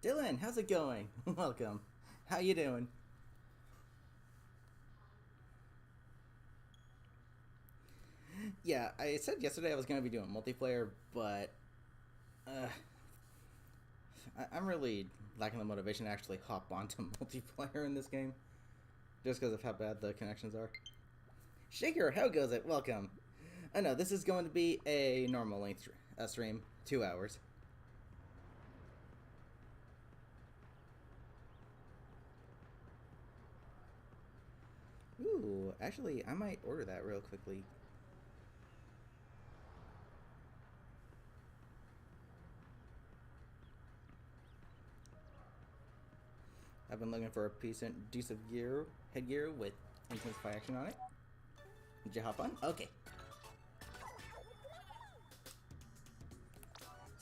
Dylan, how's it going? Welcome. How you doing? Yeah, I said yesterday I was going to be doing multiplayer, but uh, I'm really lacking the motivation to actually hop onto multiplayer in this game, just because of how bad the connections are. Shaker, how goes it? Welcome. I know this is going to be a normal length stream, 2 hours. Ooh, actually, I might order that real quickly. I've been looking for a decent headgear with intensify action on it. Did you hop on? Okay.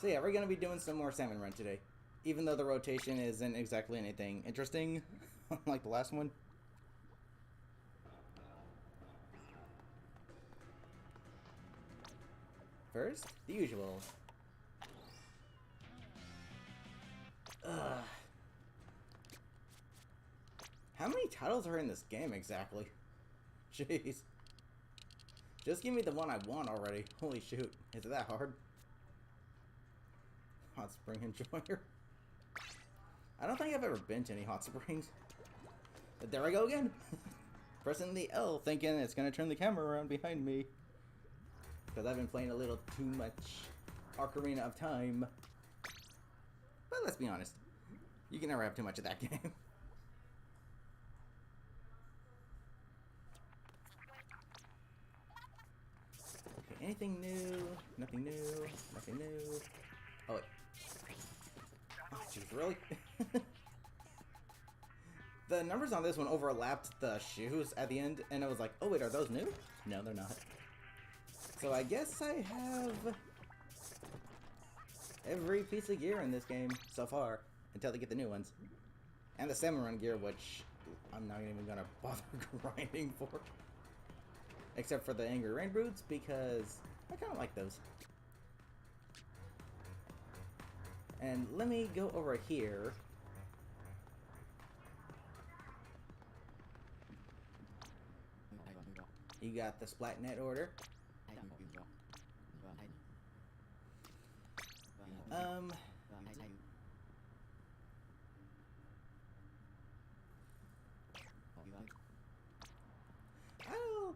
So yeah, we're gonna be doing some more Salmon Run today. Even though the rotation isn't exactly anything interesting, like the last one. First, the usual. Ugh. How many titles are in this game exactly? Jeez. Just give me the one I want already. Holy shoot. Is it that hard? Hot Spring Enjoyer. I don't think I've ever been to any hot springs. But there I go again. Pressing the L thinking it's going to turn the camera around behind me. Because I've been playing a little too much Ocarina of Time. But let's be honest. You can never have too much of that game. Okay, anything new? Nothing new. Nothing new. Oh, wait. Oh, jeez, really? The numbers on this one overlapped the shoes at the end, and I was like, oh wait, are those new? No, they're not. So I guess I have every piece of gear in this game so far, until they get the new ones. And the Salmon Run gear, which I'm not even gonna bother grinding for. Except for the Angry Rain Boots, because I kinda like those. And let me go over here. You got the Splatnet order. I'll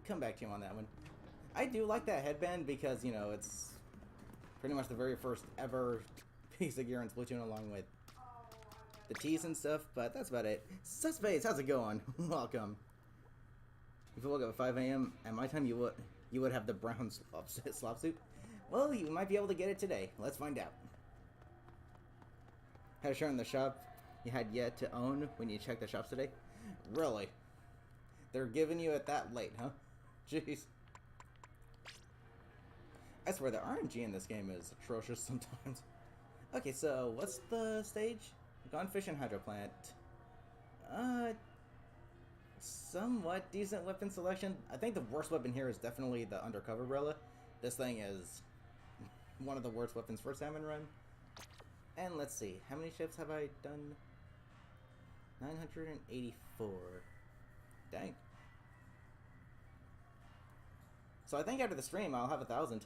come back to you on that one. I do like that headband because, you know, it's pretty much the very first ever piece of gear in Splatoon along with the tees and stuff, but that's about it. Suspades, how's it going? Welcome. If you woke up at 5 a.m. at my time, you would have the brown slop suit. Well, you might be able to get it today. Let's find out. Had a shirt in the shop you had yet to own when you checked the shops today? Really? They're giving you it that late, huh? Jeez. I swear, the RNG in this game is atrocious sometimes. Okay, so what's the stage? Gone Fish and Hydro Plant. Somewhat decent weapon selection. I think the worst weapon here is definitely the Undercover Umbrella. This thing is one of the worst weapons for Salmon Run. And let's see, how many ships have I done? 984. Dang. So I think after the stream I'll have 1,000.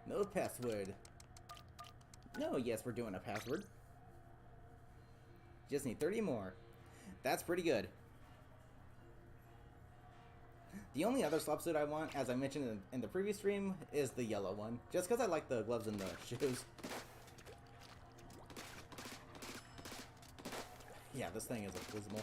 No password. No, yes, we're doing a password. Just need 30 more. That's pretty good. The only other slop suit I want, as I mentioned in the previous stream, is the yellow one. Just because I like the gloves and the shoes. Yeah, this thing is abysmal.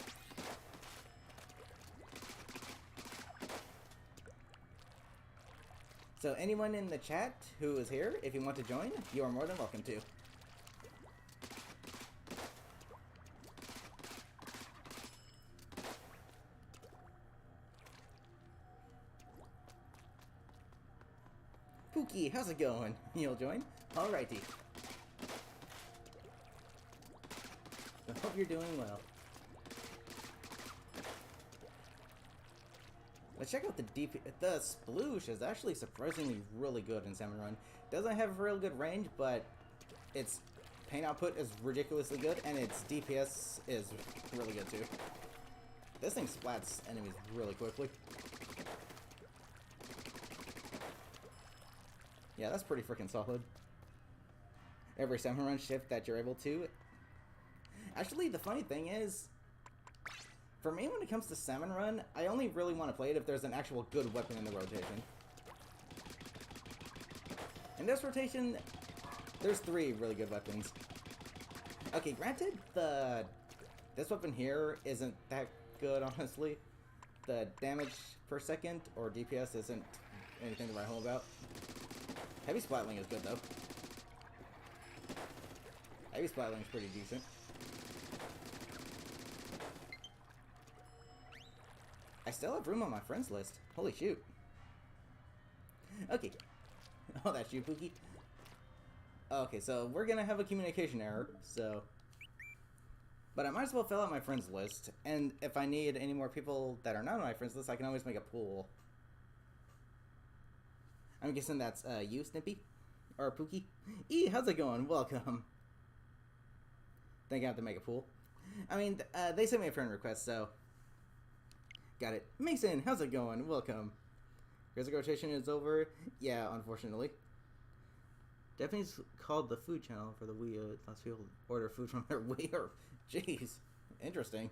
So anyone in the chat who is here, if you want to join, you are more than welcome to. Pookie, how's it going? You'll join? Alrighty. I hope you're doing well. Let's check out the DP. The sploosh is actually surprisingly really good in Salmon Run. Doesn't have a real good range, but its paint output is ridiculously good, and its DPS is really good too. This thing splats enemies really quickly. Yeah, that's pretty freaking solid. Every Salmon Run shift that you're able to. Actually, the funny thing is, for me, when it comes to Salmon Run, I only really want to play it if there's an actual good weapon in the rotation. In this rotation, there's 3 really good weapons. Okay, granted, this weapon here isn't that good, honestly. The damage per second, or DPS, isn't anything to write home about. Heavy Splatling is good, though. Heavy Splatling is pretty decent. I still have room on my friends list. Holy shoot. Okay. Oh, that's you, Pookie. Okay, so we're gonna have a communication error, so... But I might as well fill out my friends list, and if I need any more people that are not on my friends list, I can always make a pool. I'm guessing that's, you, Snippy? Or Pookie? How's it going? Welcome. Think I have to make a pool. I mean, they sent me a friend request, so... Got it. Mason, how's it going? Welcome. Crazy rotation is over. Yeah, unfortunately. Japanese called the food channel for the Wii. Lots of people order food from their Wii. Jeez. Interesting.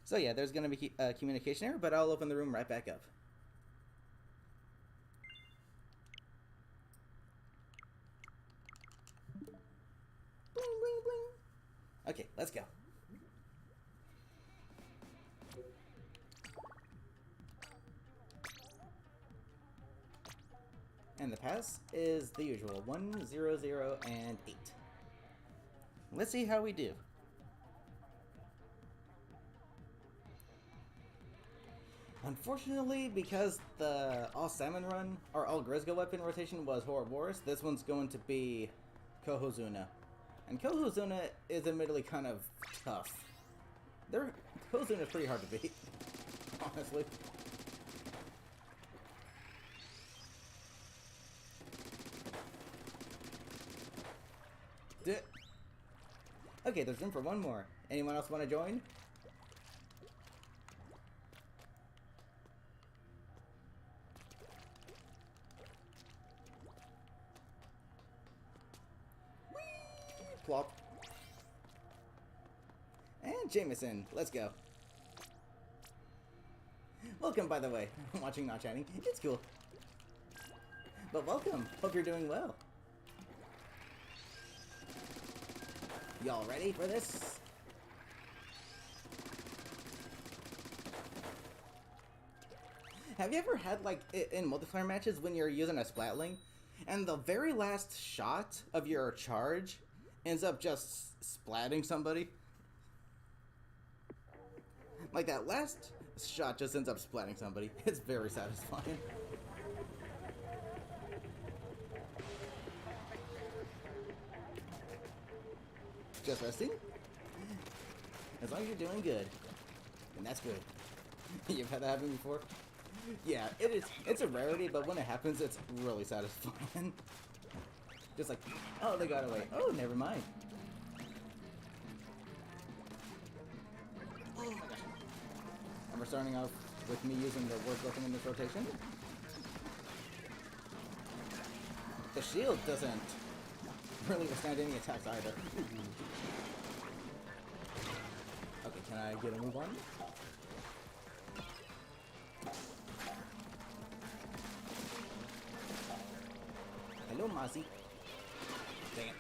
So yeah, there's going to be a communication error, but I'll open the room right back up. Bling, bling, bling. Okay, let's go. And the pass is the usual 1, 0, 0, and 8. Let's see how we do. Unfortunately, because the all Salmon Run or all Grizzgo weapon rotation was Ouroboros, this one's going to be Kohozuna. And Kohozuna is admittedly kind of tough. Kohozuna is pretty hard to beat, honestly. Okay, there's room for one more. Anyone else want to join? Whee! Plop. And Jameson, let's go. Welcome, by the way. I'm watching, not chatting. It's cool. But welcome. Hope you're doing well. Y'all ready for this? Have you ever had, like, in multiplayer matches when you're using a Splatling, and the very last shot of your charge ends up just splatting somebody? Like, that last shot just ends up splatting somebody. It's very satisfying. Just resting? As long as you're doing good. And that's good. You've had that happen before? Yeah, it's a rarity, but when it happens, it's really satisfying. Just like, oh, they got away. Oh, never mind. Oh my gosh. And we're starting off with me using the worst weapon in this rotation. The shield doesn't really withstand any attacks either. Okay, can I get a move on? Hello, Mozzie. Dang it.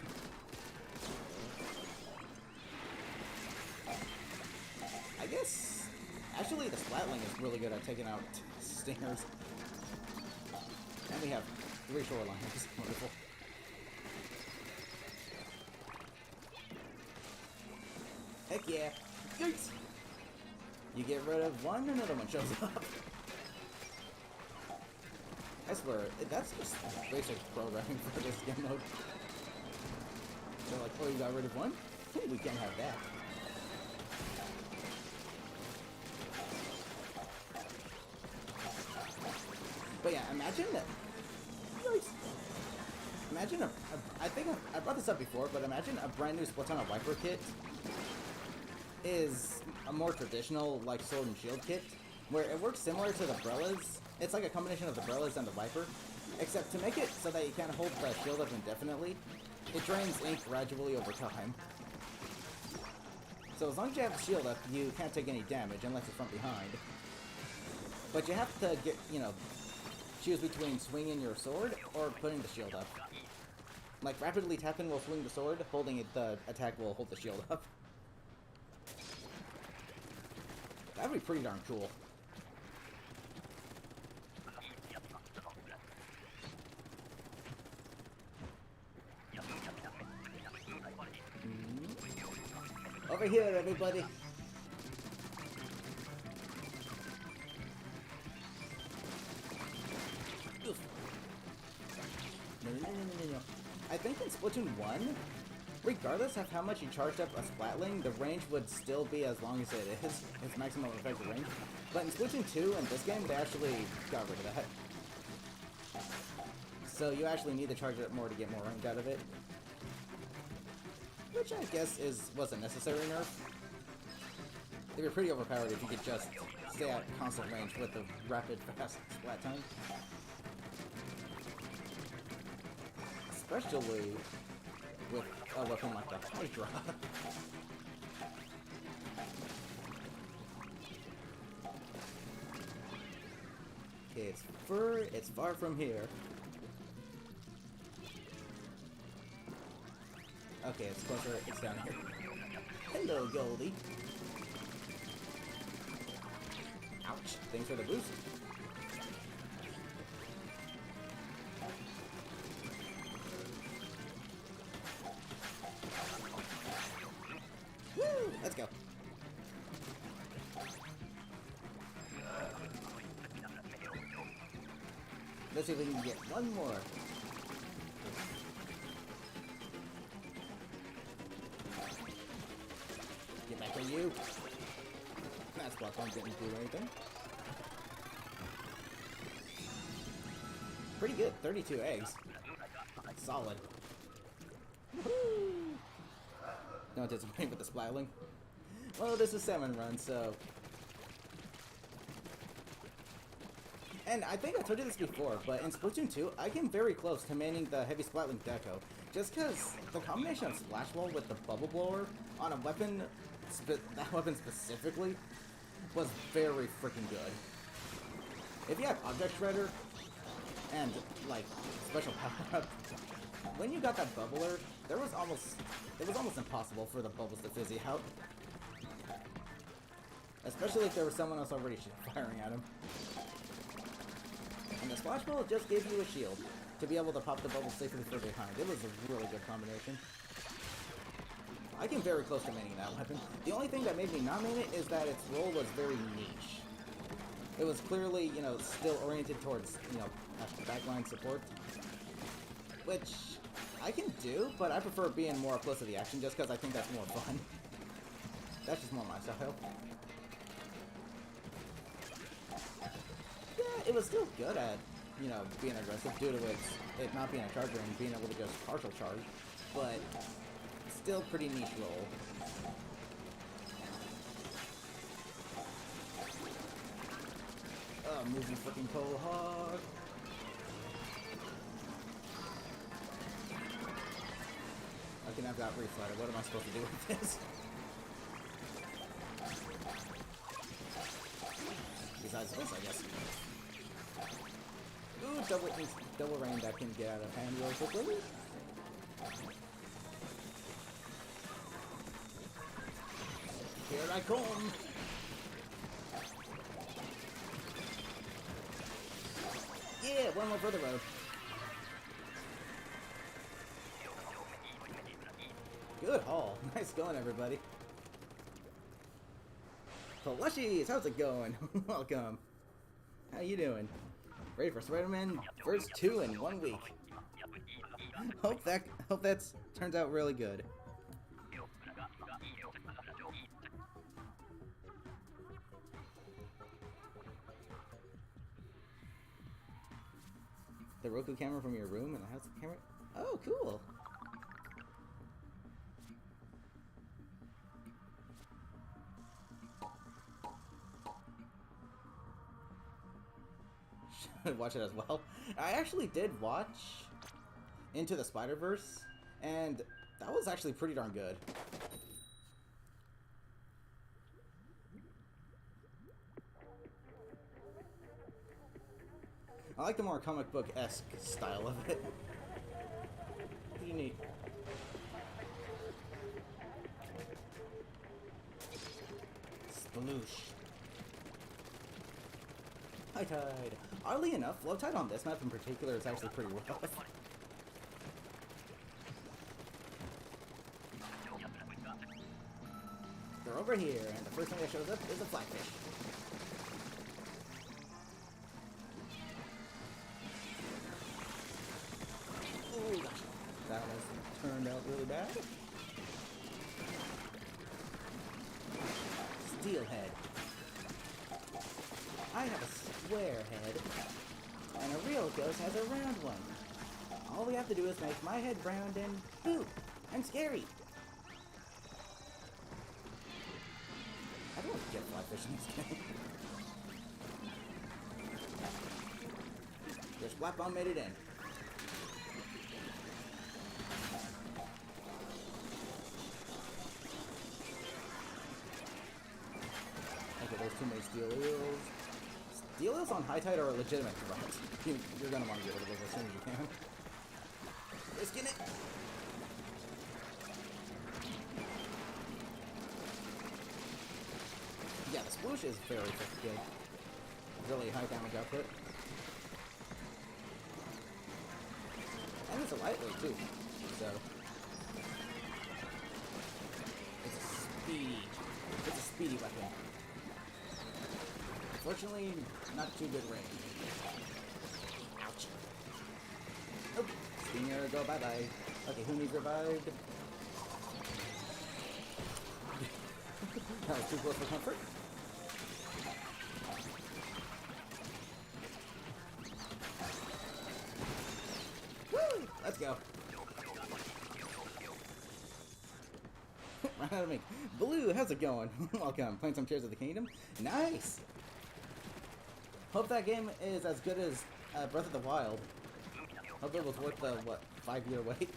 I guess, actually the Splatling is really good at taking out stingers. And we have 3 shorelines. Wonderful. Heck yeah. Yikes! You get rid of one, another one shows up. I swear, that's just basic programming for this game mode. They're like, oh, you got rid of one? Ooh, we can't have that. yeah, imagine that. Imagine I think I brought this up before, but imagine a brand new Splatoon Viper kit is a more traditional, like, sword and shield kit, where it works similar to the Brellas. It's like a combination of the Brellas and the Viper, except to make it so that you can't hold the shield up indefinitely, it drains ink gradually over time. So as long as you have the shield up, you can't take any damage unless it's from behind. But you have to get, you know, choose between swinging your sword or putting the shield up. Like, rapidly tapping will swing the sword, holding it, the attack will hold the shield up. That'd be pretty darn cool. Over here, everybody. Oof. No. I think in Splatoon 1, regardless of how much you charged up a Splatling, the range would still be as long as it is, its maximum effective range. But in Splatoon 2, in this game, they actually got rid of that. So you actually need to charge it up more to get more range out of it. Which I guess was a necessary nerf. They were pretty overpowered if you could just stay at constant range with the rapid, fast splat time. Especially with a weapon like the Hydra. Okay, it's far from here. Okay, it's closer, it's down here. Hello, Goldie. Ouch, thanks for the boost. Woo! Let's go. Let's see if we can get one more. Get back to you. That's what I didn't do anything. Pretty good, 32 eggs. Solid. Woo! No disappointing with the Splatling. Well, this is Salmon Run, so... And I think I told you this before, but in Splatoon 2, I came very close to manning the heavy Splatling deco, just because the combination of Splash Wall with the Bubble Blower on a weapon, that weapon specifically, was very freaking good. If you have Object Shredder and, like, special power-up, when you got that Bubbler, it was almost impossible for the bubbles to fizzy out. Especially if there was someone else already firing at him. And the Splash Ball just gave you a shield to be able to pop the bubble safely from behind. It was a really good combination. I came very close to maining that weapon. The only thing that made me not main it is that its role was very niche. It was clearly, you know, still oriented towards, you know, backline support. Which I can do, but I prefer being more close to the action just because I think that's more fun. That's just more my style. Yeah, it was still good at, you know, being aggressive due to it not being a charger and being able to just partial charge, but still pretty niche role. Oh, moving freaking pole hog. Okay, I've got reflutter. What am I supposed to do with this? Besides this, I guess. Ooh, double rain that can get out of hand real quickly. Here I come! Yeah, one more for the road. Good haul. Nice going, everybody. Plushies, how's it going? Welcome. How you doing? Ready for Spider-Man first 2 in 1 week. Hope that turns out really good. The Roku camera from your room and the house camera? Oh, cool. Should watch it as well. I actually did watch Into the Spider-Verse, and that was actually pretty darn good. I like the more comic book-esque style of it. What do you need? Sploosh. High Tide. Oddly enough, low tide on this map in particular is actually pretty rough. They're over here, and the first thing that shows up is a flatfish. Ooh, gosh. That almost turned out really bad. Steelhead. I have a square head, and a real ghost has a round one. All we have to do is make my head round and boo! I'm scary! I don't get flyfish in this game. Just Flapbomb made it in. Okay, there's too many steel eels. Steel eels on high tide are a legitimate threat. You're gonna want to get rid of those as soon as you can. Risking it! Yeah, the sploosh is very good. Really high damage output. And it's a lightweight too, so it's a speedy weapon. Fortunately, not too good range. Ouch. Nope. Stinger, go bye-bye. Okay, who needs revived? That was too close for comfort. Woo! Let's go. Run out of me. Blue, how's it going? Welcome. Playing some Tears of the Kingdom? Nice! Hope that game is as good as Breath of the Wild. Hope it was worth the, what, 5-year wait?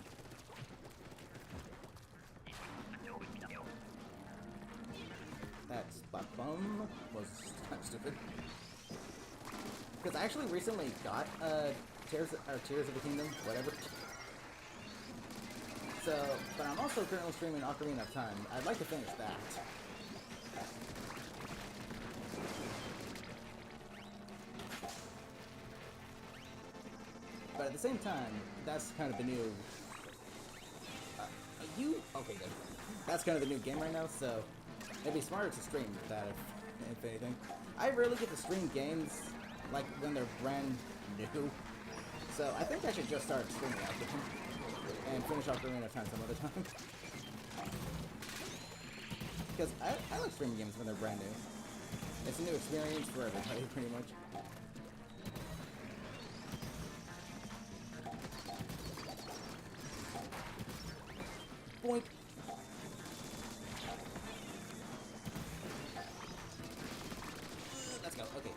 That spot bomb was kind of stupid. Because I actually recently got Tears of the Kingdom, whatever. So, but I'm also currently streaming Ocarina of Time. I'd like to finish that. But at the same time, that's kind of the new... Okay, good. That's kind of the new game right now, so it'd be smarter to stream that, if anything. I rarely get to stream games, like, when they're brand new. So I think I should just start streaming that game and finish Ocarina of Time some other time. Because I like streaming games when they're brand new. It's a new experience for everybody, pretty much. Boink. Let's go, okay.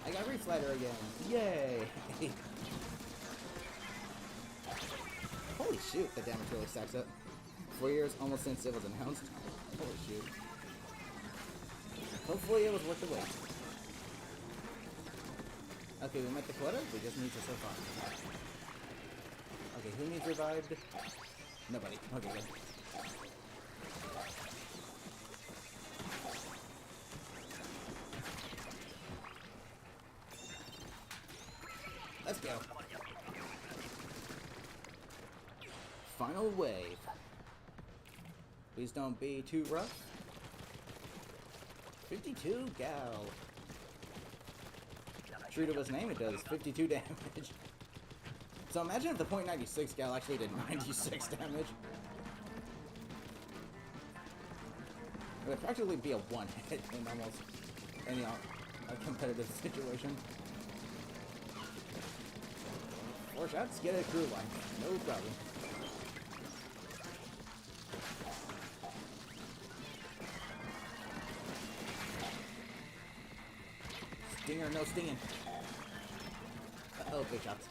I got Reef Slider again. Yay! Holy shoot, the damage really stacks up. 4 years almost since it was announced. Holy shoot. Hopefully it was worth the wait. Okay, we met the quota, we just need to so far. Okay, who needs revived? Nobody. Okay, good. Let's go. Final wave. Please don't be too rough. 52 gal. True to his name, it does 52 damage. So imagine if the .96 gal actually did 96 damage. It would practically be a one-hit in almost any a competitive situation. 4 shots, get a crew line. No problem. Stinger, no stinging. Uh-oh, big shots.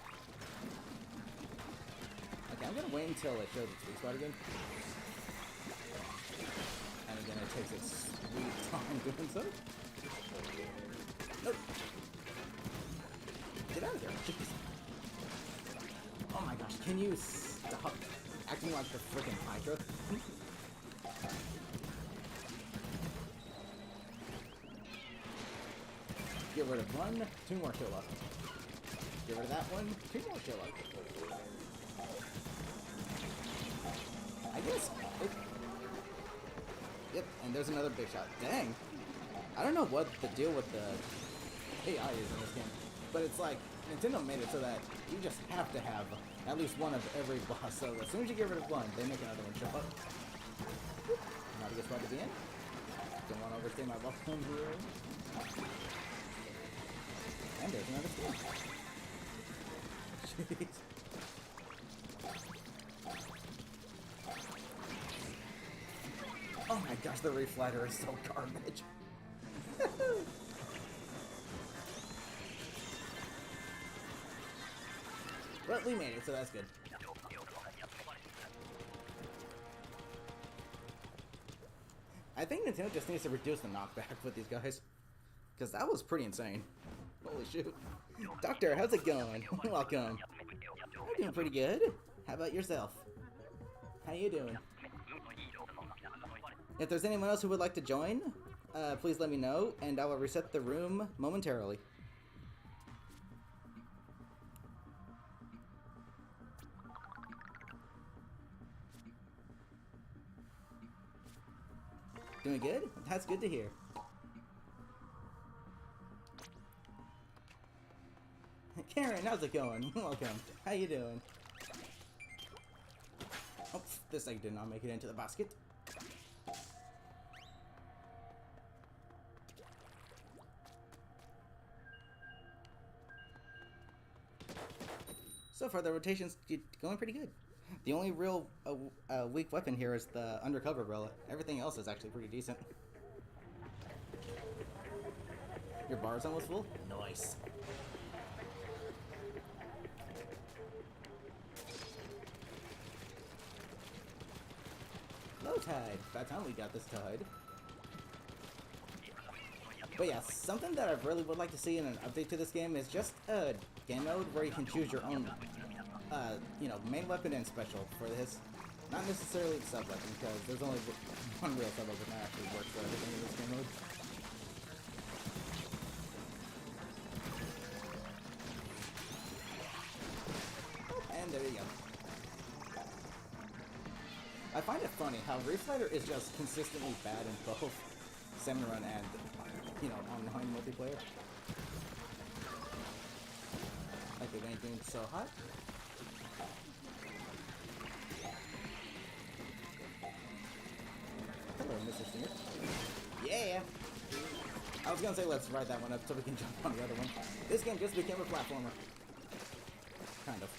Okay, I'm gonna wait until it shows its weak spot again. And again, it takes its sweet time doing so. Nope. Get out of there. Jeez. Oh my gosh, can you stop acting like the freaking Hydra? Get rid of 1, 2 more kill up. Get rid of that 1, 2 more kill up. I guess. Yep, and there's another big shot. Dang. I don't know what the deal with the AI is in this game, but it's like Nintendo made it so that you just have to have at least one of every boss. So as soon as you get rid of 1, they make another one show up. Not a good spot to be in. Don't want to overstay my welcome here. And there's another steal. Jeez. Oh my gosh, the reflighter is so garbage. But we made it, so that's good. I think Nintendo just needs to reduce the knockback with these guys. Because that was pretty insane. Holy shoot. Doctor, how's it going? Welcome. I'm doing pretty good. How about yourself? How you doing? If there's anyone else who would like to join, please let me know, and I will reset the room momentarily. Doing good? That's good to hear. Karen, how's it going? Welcome. How you doing? Oh, this egg did not make it into the basket. So far, the rotation's going pretty good. The only real weak weapon here is the undercover umbrella. Everything else is actually pretty decent. Your bar is almost full? Nice. Low tide. By the time we got this tide. But yeah, something that I really would like to see in an update to this game is just a game mode where you can choose your own, you know, main weapon and special for this. Not necessarily the sub weapon, because there's only one real sub weapon that actually works for everything in this game mode. And there you go. I find it funny how Reflighter is just consistently bad in both Salmon Run and, you know, online multiplayer. Like they ain't doing so hot. Hello, Mr. Stinger. Yeah! I was gonna say let's ride that one up so we can jump on the other one. This game just became a platformer. Kind of.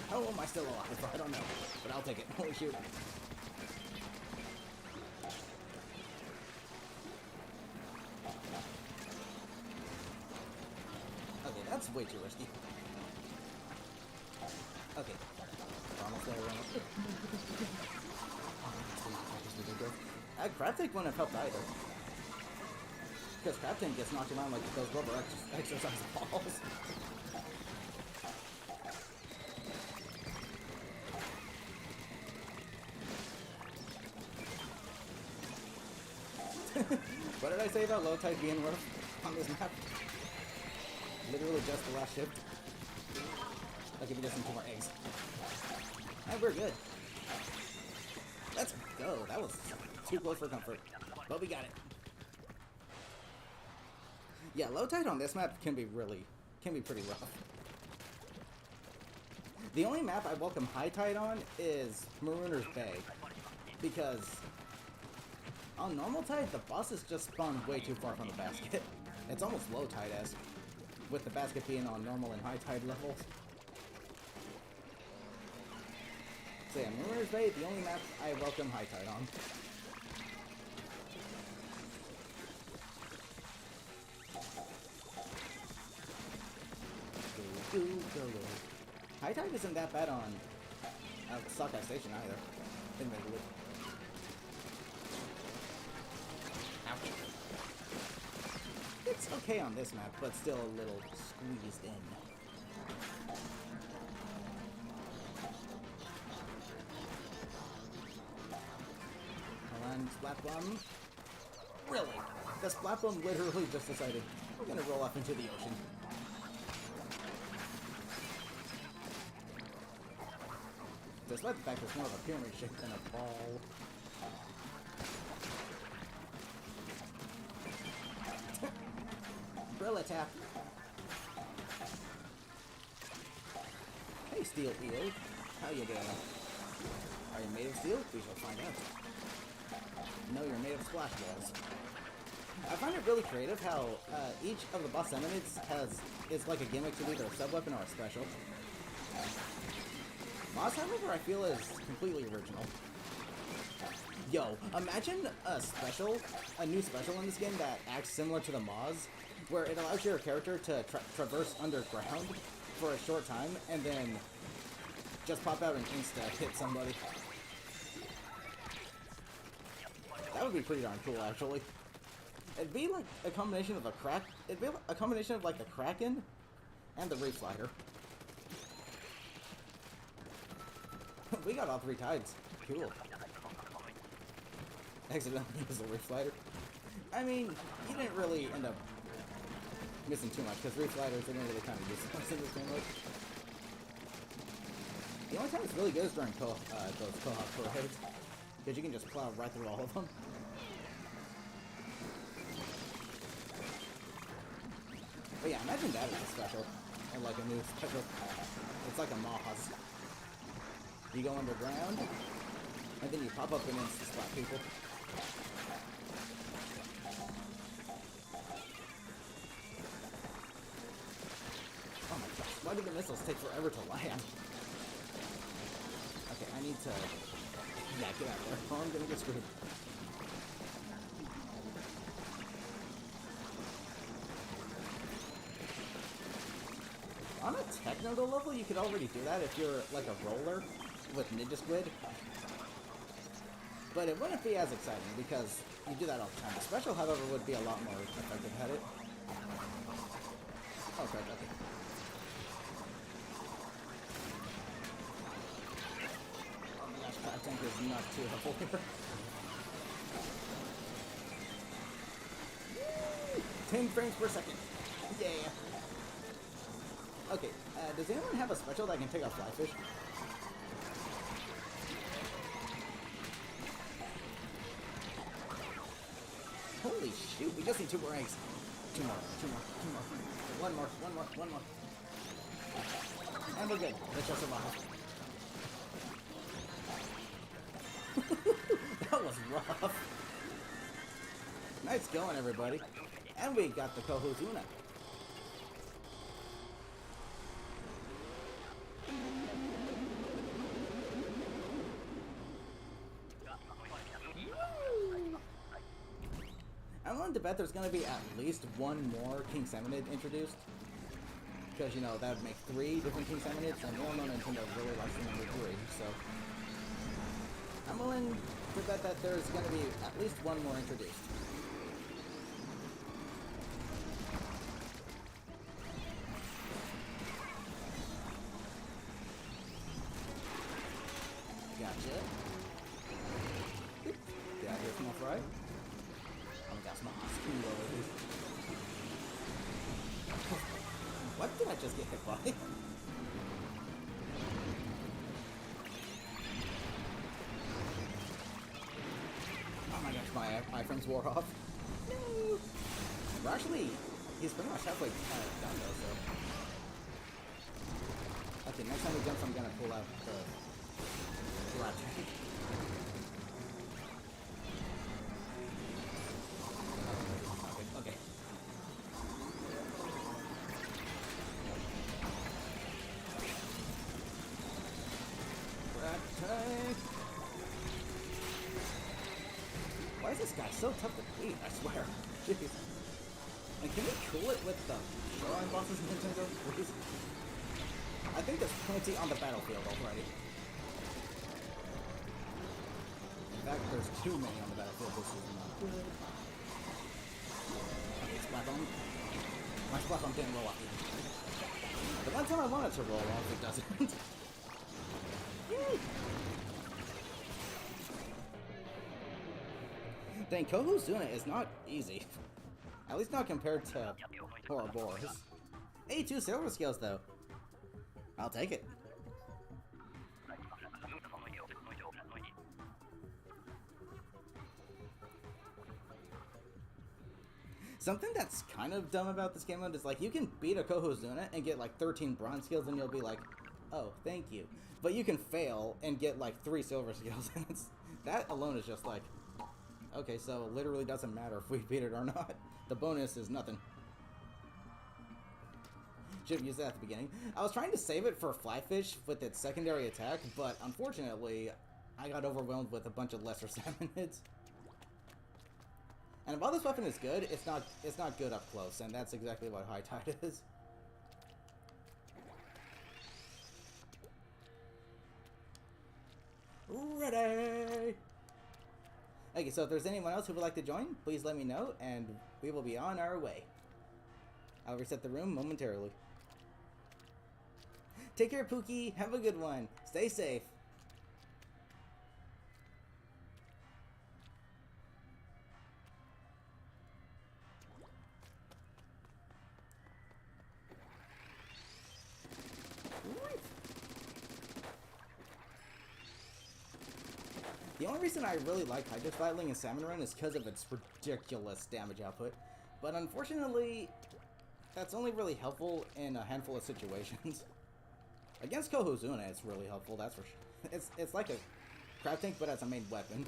How am I still alive? I don't know, but I'll take it. Holy shoot. Okay, that's way too risky. Okay. Almost there, Crab Tank wouldn't have helped either. Because Crab Tank gets knocked around like those rubber exercise balls. What did I say about low tide being rough on this map? Literally just the last shift. I'll give you just some more eggs. And we're good. Let's go. That was too close for comfort. But we got it. Yeah, low tide on this map can be pretty rough. The only map I welcome high tide on is Marooner's Bay. because on normal tide, the bosses just spawn way too far from the basket. It's almost low tide-esque, with the basket being on normal and high tide levels. So yeah, Moonrunners Bay, the only map I welcome high tide on. High tide isn't that bad on Sockeye Station either. Admittedly. Ouch. It's okay on this map, but still a little squeezed in. Hold on, Splat Bomb. Really? The Splat Bomb literally just decided, we're gonna roll off into the ocean. Despite the fact it's more of a pyramid shape than a ball. Umbrella tap. Hey, Steel Eel. How you doing? Are you made of steel? We shall find out. No, you're made of splash balls. I find it really creative how each of the boss enemies is like a gimmick to either a sub-weapon or a special. Moz, however, I feel is completely original. Yo, imagine a new special in this game that acts similar to the Moz, where it allows your character to traverse underground for a short time, and then just pop out and insta-hit somebody. That would be pretty darn cool, actually. It'd be like a combination of it'd be a combination of like the Kraken and the Reef Slider. We got all three tides. Cool. Accidentally used the Reef Slider. I mean, you didn't really end up missing too much, because Reef Sliders didn't really kind of use in this game mode. The only time it's really good is during those co-op parades, because you can just plow right through all of them. But yeah, imagine that as a special, or like a new special. It's like a Moz. You go underground, and then you pop up and insta-splat people. Oh my gosh, why do the missiles take forever to land? Okay, I need to... Yeah, get out of there, or I'm gonna get screwed. On a technical level, you could already do that if you're like a roller with Ninja Squid. But it wouldn't be as exciting because you do that all the time. A special, however, would be a lot more effective at it. Oh, crap, okay. Oh my gosh, Crab Tank is not too helpful here. 10 frames per second. Yeah. Okay, does anyone have a special that can take out flyfish? Holy shoot, we just need 2 more eggs. 2 more. One more. And we're good. Let's just survive. That was rough. Nice going, everybody. And we got the Kohuzuna. I'm willing to bet there's going to be at least one more King Salmonid introduced. Because, you know, that would make 3 different King Salmonids, and we all know Nintendo really likes the number 3, so... I'm willing to bet that there's going to be at least one more introduced. Gotcha. Get out of here, small fry. Oh my gosh, my screen over. What did I just get hit by? Oh my gosh, my frames wore off. No! We're actually, he's pretty much halfway done though, so. Okay, next time we jump, I'm gonna pull out the rat tank. so tough to beat, I swear. Jeez. And can we cool it with the shoreline bosses in Nintendo, please? I think there's plenty on the battlefield already. In fact, there's too many on the battlefield. This is not good. Okay, Splatoon. My Splatoon didn't roll off yet. But that's when I want it to roll off, it doesn't. Yay! Dang, Kohozuna is not easy. At least not compared to Ouroboros. Hey, 2 silver scales though. I'll take it. Something that's kind of dumb about this game mode is like you can beat a Kohozuna and get like 13 bronze scales and you'll be like, oh, thank you. But you can fail and get like 3 silver scales and that alone is just like, okay, so it literally doesn't matter if we beat it or not. The bonus is nothing. Should have used that at the beginning. I was trying to save it for Flyfish with its secondary attack, but unfortunately, I got overwhelmed with a bunch of lesser salmonids. And while this weapon is good, it's not good up close, and that's exactly what High Tide is. Ready! Okay, so if there's anyone else who would like to join, please let me know, and we will be on our way. I'll reset the room momentarily. Take care, Pookie. Have a good one. Stay safe. The only reason I really like Hydro Battling in Salmon Run is because of its ridiculous damage output. But unfortunately, that's only really helpful in a handful of situations. Against Kohozuna, it's really helpful, that's for sure. It's like a crab tank, but as a main weapon.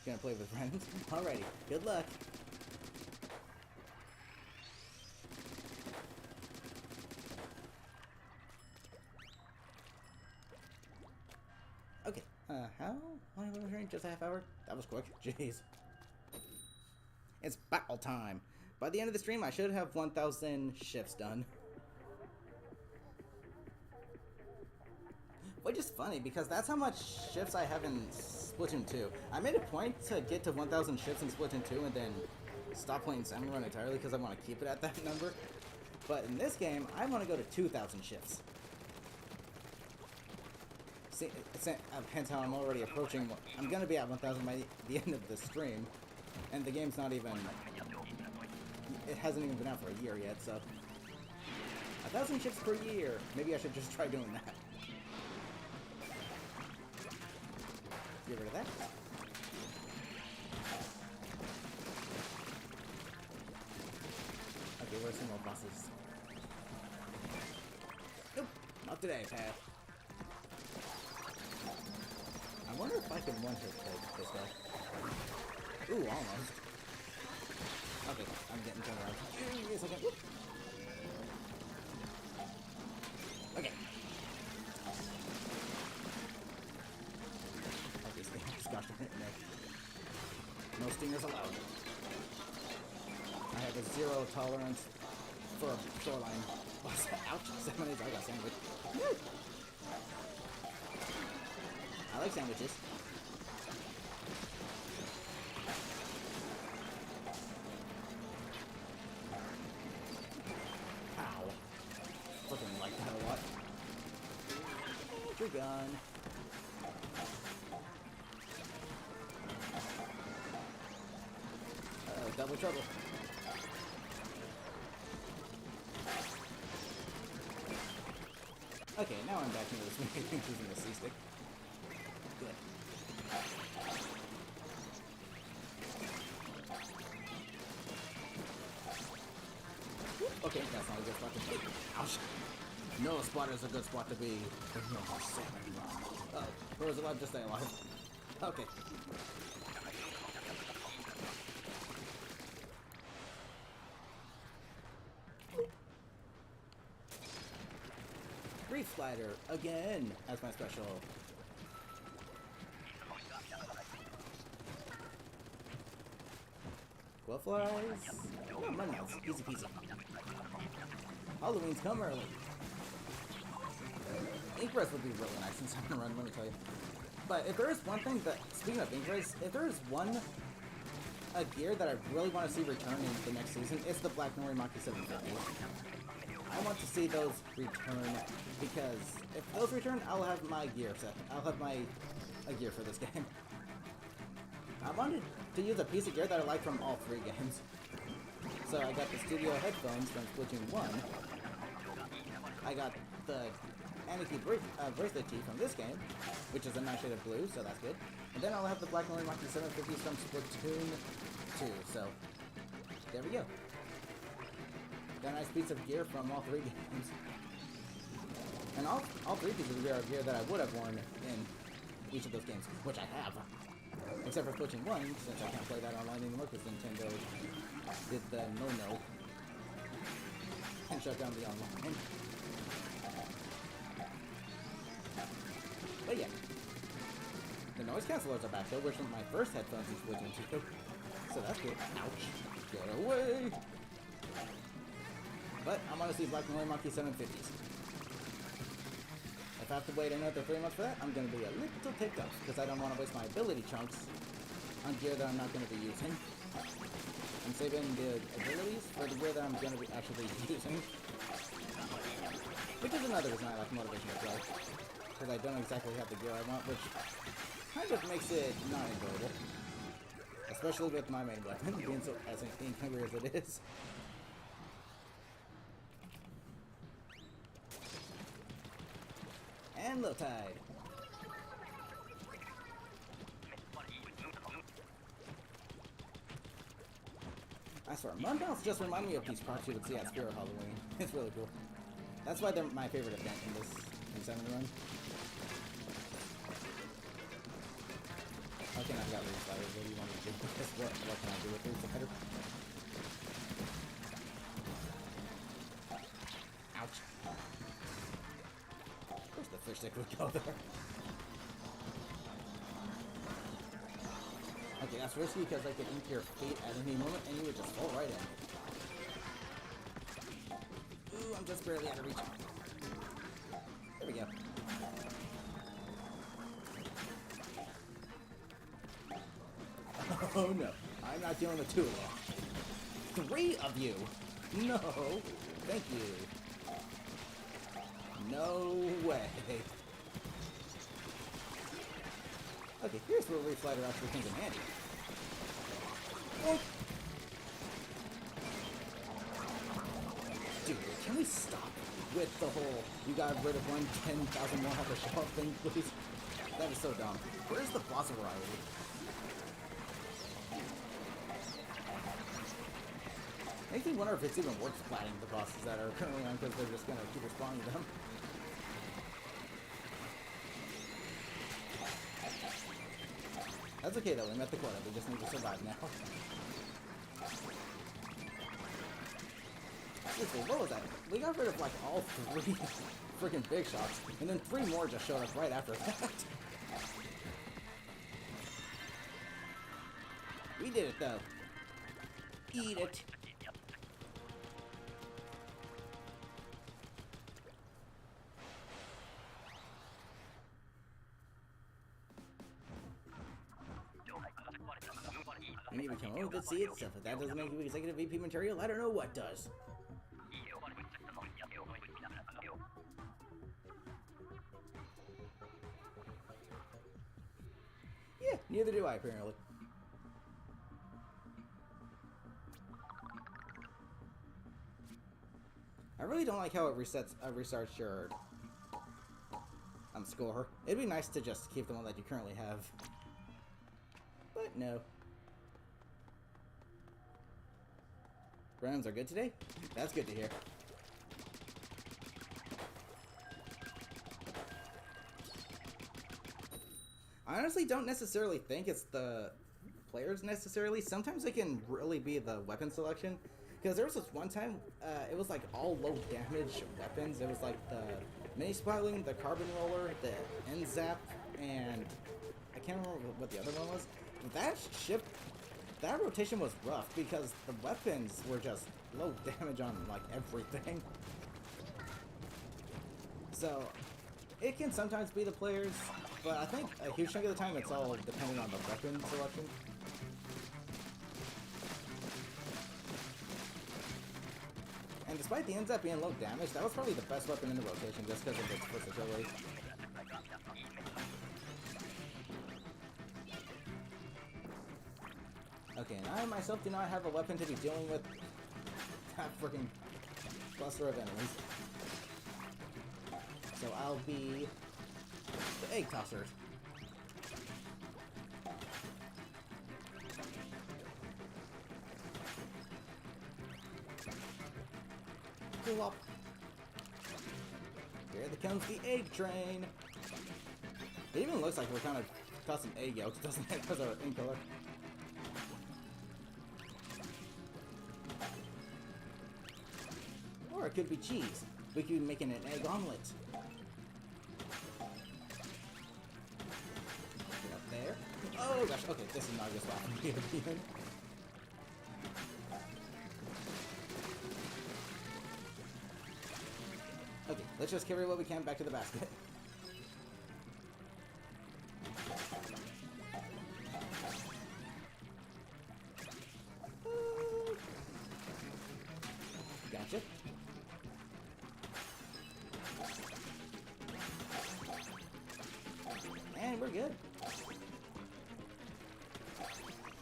Gonna play with friends? Alrighty, good luck. Okay, how long was I just a half hour? That was quick, jeez. It's battle time. By the end of the stream, I should have 1,000 shifts done. Which is funny, because that's how much shifts I have in Splatoon 2. I made a point to get to 1,000 shifts in Splatoon 2 and then stop playing Salmon Run entirely because I want to keep it at that number. But in this game, I want to go to 2,000 shifts. See, hence how I'm already approaching. I'm going to be at 1,000 by the end of the stream. And the game's not even... It hasn't even been out for a year yet, so... 1,000 shifts per year. Maybe I should just try doing that. Get rid of that. Okay, where's some more bosses? Nope, not today, Pat. I wonder if I can one-hit kill this guy. Ooh, almost. Okay, I'm getting turned around. Give me a second. Whoop. Okay. Gosh, no stingers allowed. I have a 0 tolerance for a shoreline. Ouch, 7 days I got sandwich. Woo! I like sandwiches. Ow. Freaking like that a lot. Tree gun. Double trouble. Okay, now I'm back into this using the C-stick. Good. Okay, that's not a good spot to be. Ouch. No spot is a good spot to be. There's no more salmon. Oh, where was alive? Just stay alive. Okay. Reef Slider again as my special. Quill flies. Oh, mud mouse. Easy peasy. Halloween's come early. Ink Res would be really nice in Salmon Run, let me tell you. But if there is one thing that, speaking of Ink Res, if there is a gear that I really want to see return in the next season, it's the Black Norimaki 750. I want to see those return, because if those return, I'll have my gear set. I'll have a gear for this game. I wanted to use a piece of gear that I like from all three games. So I got the studio headphones from Splatoon 1. I got the Aniki bracelet tee from this game, which is a nice shade of blue, so that's good. And then I'll have the Black Norimaki 750s from Splatoon 2, so there we go. Got a nice piece of gear from all three games. And all three pieces of gear are gear that I would have worn in each of those games, which I have. Except for Splatoon 1, since I can't play that online anymore because Nintendo did the no-no and shut down the online. But yeah. The noise cancellers are back though, which were my first headphones in Splatoon 2. So that's good. Ouch. Get away! But I'm gonna see Black Norimaki 750s. If I have to wait another 3 months for that, I'm gonna be a little ticked off, because I don't want to waste my ability chunks on gear that I'm not gonna be using. I'm saving the abilities for the gear that I'm gonna be actually using. Which is another reason I like motivation as well. Because I don't exactly have the gear I want, which kind of makes it not enjoyable. Especially with my main weapon being so as hungry as it is. And low tide. I swear, mud mounts just remind me of these props you would see at Spirit Halloween. It's really cool. That's why they're my favorite event in Salmon Run. Okay, I've got Reef Sliders. What do you want me to do? What can I do with Reef Slider? Ouch. Of course the fish stick would go there. Okay, that's risky because I could ink your feet at any moment and you would just fall right in. Ooh, I'm just barely out of reach. There we go. Oh no, I'm not dealing with two of them. 3 of you! No, thank you. No way. Okay, here's where Reef Slider actually comes in handy. Oh. Dude, can we stop with the whole you got rid of 10,000 more health to show up thing, please? That is so dumb. Where's the boss variety? Makes me wonder if it's even worth splatting the bosses that are currently on because they're just gonna keep respawning them. That's okay though, we met the quota, we just need to survive now. Seriously, what was that? We got rid of like all 3 freaking big shots, and then 3 more just showed up right after that. We did it though. Eat it. And you become only good see it, so if that doesn't make you executive VP material, I don't know what does. Yeah, neither do I apparently. I really don't like how it restarts your score. It'd be nice to just keep the one that you currently have. But no. Rounds are good today? That's good to hear. I honestly don't necessarily think it's the players necessarily. Sometimes it can really be the weapon selection. Because there was this one time, it was like all low damage weapons. It was like the mini Splatling, the carbon roller, the end zap, and I can't remember what the other one was. That rotation was rough because the weapons were just low damage on like everything. So it can sometimes be the players, but I think a huge chunk of the time it's all dependent on the weapon selection. And despite the ends up being low damage, that was probably the best weapon in the rotation just because of its versatility. Okay, and I myself do not have a weapon to be dealing with that freaking cluster of enemies. So I'll be the egg tosser. Cool up. Here comes the egg train. It even looks like we're kind of tossing egg yolks, doesn't it? Because they're in color. Or it could be cheese. We could be making an egg omelet. Get up there. Oh gosh, okay, this is not a good spot for me to be in. Okay, let's just carry what we can back to the basket. Gotcha. And we're good.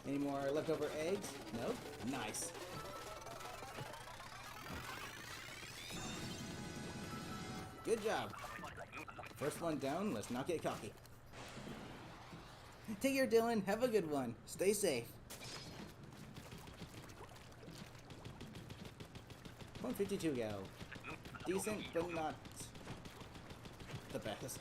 Any more leftover eggs? Nope. Nice. Good job. First one down, let's not get cocky. Take care, Dylan. Have a good one. Stay safe. 152 go. Decent, but not the best.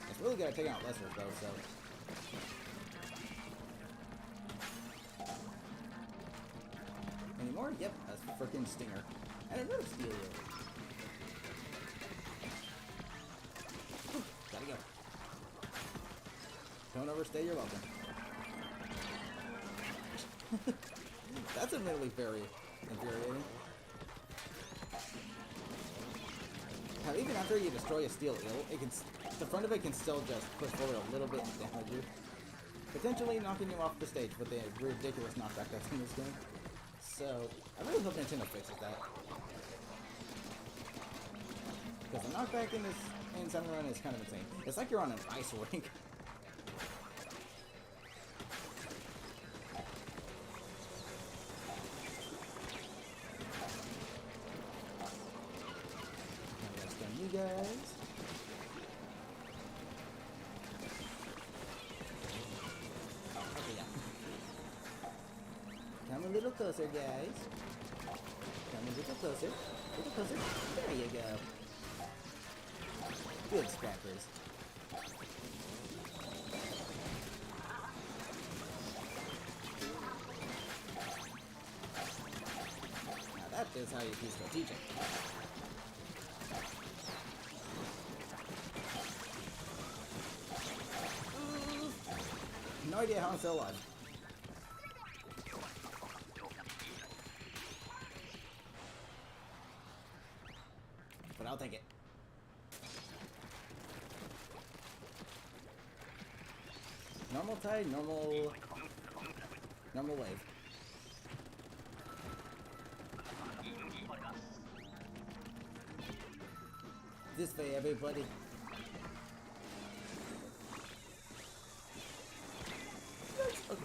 It's really good at taking out lessers though, so. Any more? Yep, that's a freaking stinger. And another steel eel. Gotta go. Don't overstay your welcome. That's admittedly very infuriating. Now, even after you destroy a steel eel, the front of it can still just push forward a little bit and damage you. Potentially knocking you off the stage with the ridiculous knockback that's in this game. So, I really hope Nintendo fixes that. Because the knockback in Salmon Run is kind of insane. It's like you're on an ice rink. You guys. Okay, yeah. Come a little closer, guys. Come a little closer. A little closer. There you go. Good scrappers. Now that is how you be strategic. No idea how I'm still alive. But I'll take it. Normal tide, normal wave. This way, everybody. Okay.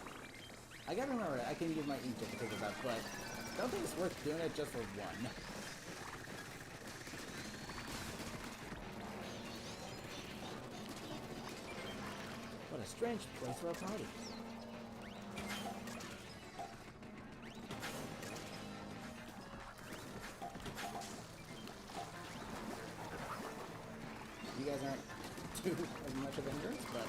I gotta remember, I can use my ink to pick this up, but I don't think it's worth doing it just for one. What a strange place for a party. You guys aren't too much of endurance, but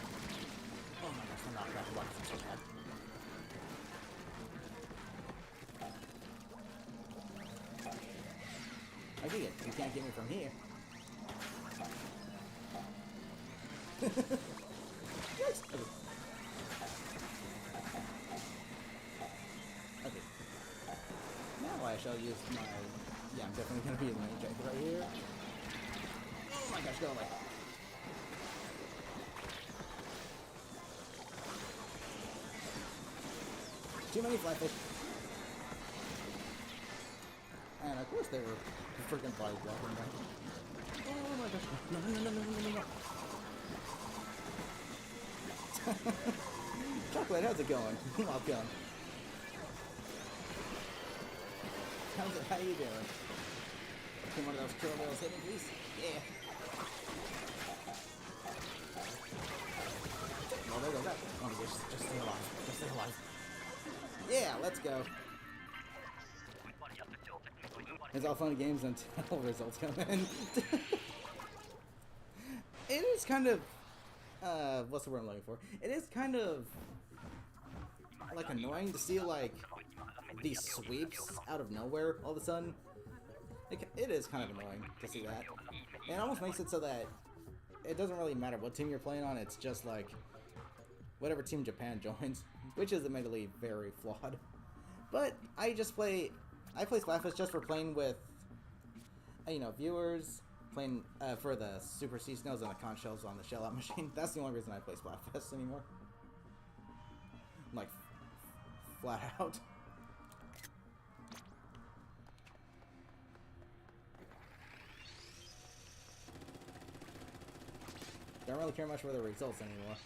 can't get me from here. Yes. Okay. Now I shall use my... Yeah, I'm definitely going to be using my eject right here. Oh my gosh, go away. Too many flyfish. And of course they were freaking flies dropping back. Oh my gosh. No, no, no, no, no, no, no. Chocolate, how's it going? Welcome. How you doing? Can one of those kill whales hit me, please? Yeah. Oh, there goes that. Oh, just stay alive. Just stay alive. Yeah, let's go. It's all fun and games until results come in. It is kind of... what's the word I'm looking for? It is kind of... like, annoying to see, like, these sweeps out of nowhere all of a sudden. It is kind of annoying to see that. And it almost makes it so that it doesn't really matter what team you're playing on, it's just like whatever team Japan joins, which is admittedly very flawed. But I play Splatfest just for playing with, you know, viewers, playing for the Super Sea Snails and the conch shells on the shell out machine. That's the only reason I play Splatfest anymore. Like, flat out. Don't really care much for the results anymore.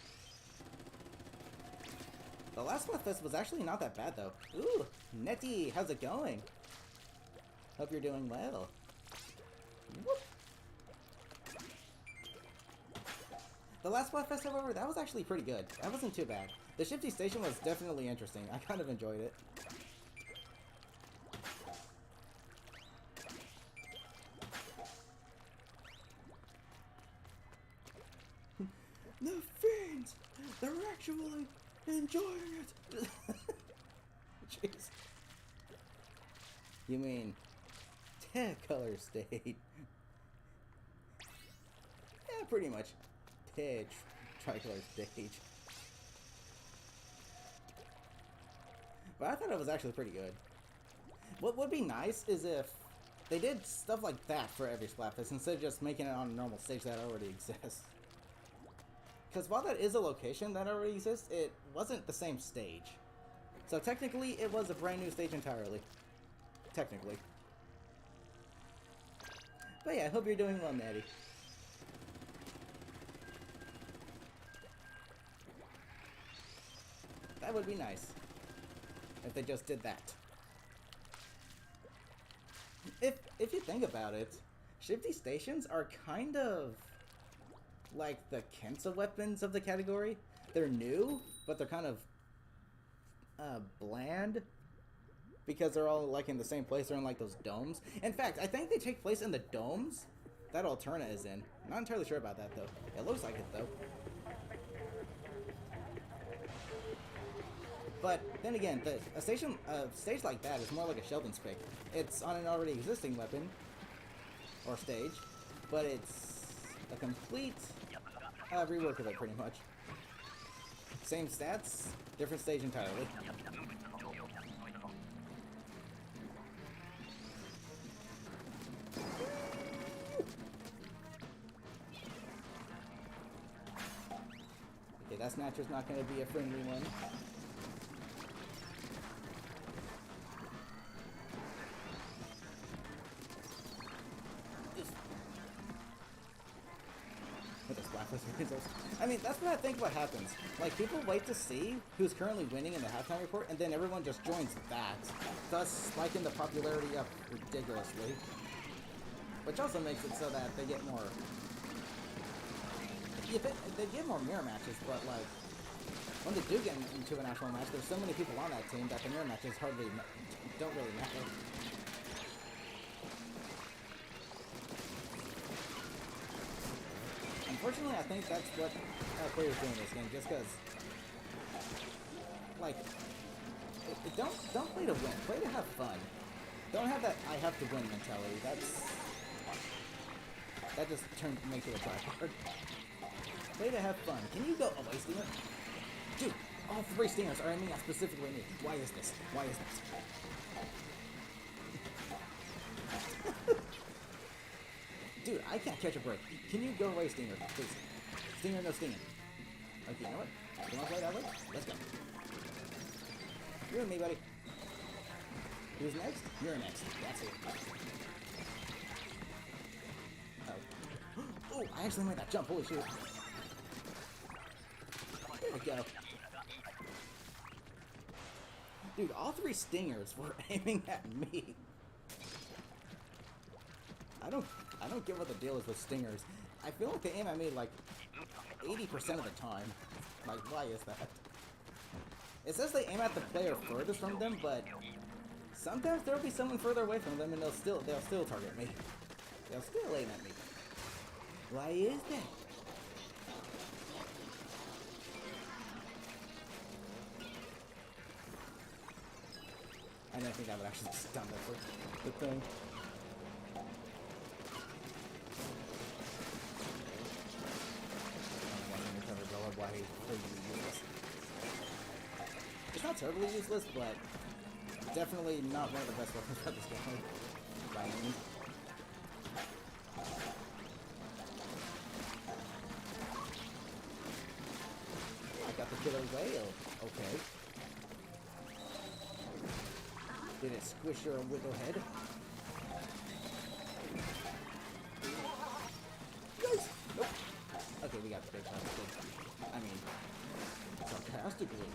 The last Splatfest was actually not that bad, though. Ooh, Nettie, how's it going? Hope you're doing well. Whoop. The last Splatfest, however, that was actually pretty good. That wasn't too bad. The Shifty Station was definitely interesting. I kind of enjoyed it. The fiends! They're actually enjoying it! Jeez. You mean Color State? Yeah, pretty much. Tricolor Stage. But I thought it was actually pretty good. What would be nice is if they did stuff like that for every Splatfest instead of just making it on a normal stage that already exists. Because while that is a location that already exists, it wasn't the same stage. So technically, it was a brand new stage entirely. Technically. But yeah, I hope you're doing well, Natty. That would be nice. If they just did that. If you think about it, Shifty Stations are kind of like the Kensa weapons of the category. They're new, but they're kind of bland because they're all like in the same place. They're in like those domes. In fact, I think they take place in the domes that Alterna is in. I'm not entirely sure about that though. It looks like it though. But then again, a stage like that is more like a Sheldon's pick. It's on an already existing weapon or stage, but it's a complete rework of it, pretty much. Same stats, different stage entirely. Okay, that snatcher's not going to be a friendly one. I mean, that's what I think what happens. Like, people wait to see who's currently winning in the halftime report, and then everyone just joins that, thus spiking the popularity up ridiculously. Which also makes it so that they get more... They get more mirror matches, but, like, when they do get into an actual match, there's so many people on that team that the mirror matches don't really matter. Unfortunately, I think that's what players do in this game, just because, like, don't play to win, play to have fun. Don't have that I have to win mentality. That just makes you a tryhard. Play to have fun. Can you go away, Stinger? Dude, all 3 stingers are aiming at specifically me. Why is this? Why is this? Dude, I can't catch a break. Can you go away, Stinger? Please. Stinger, no stinging. Okay, you know what? You want to play that way? Let's go. You and me, buddy. Who's next? You're next. That's it. Oh. Oh, I actually made that jump. Holy shit. There we go. Dude, all 3 stingers were aiming at me. I don't get what the deal is with stingers. I feel like they aim at me like 80% of the time. Like, why is that? It says they aim at the player furthest from them, but sometimes there'll be someone further away from them and they'll still target me. They'll still aim at me. Why is that? I didn't think I would actually stun that for the thing. Why are you useless? It's not terribly useless, but definitely not one of the best weapons for this game. By any means. I got the killer whale. Okay. Did it squish your wiggle head? Yes! Nope. Okay, we got the big shot. I mean, sarcastically.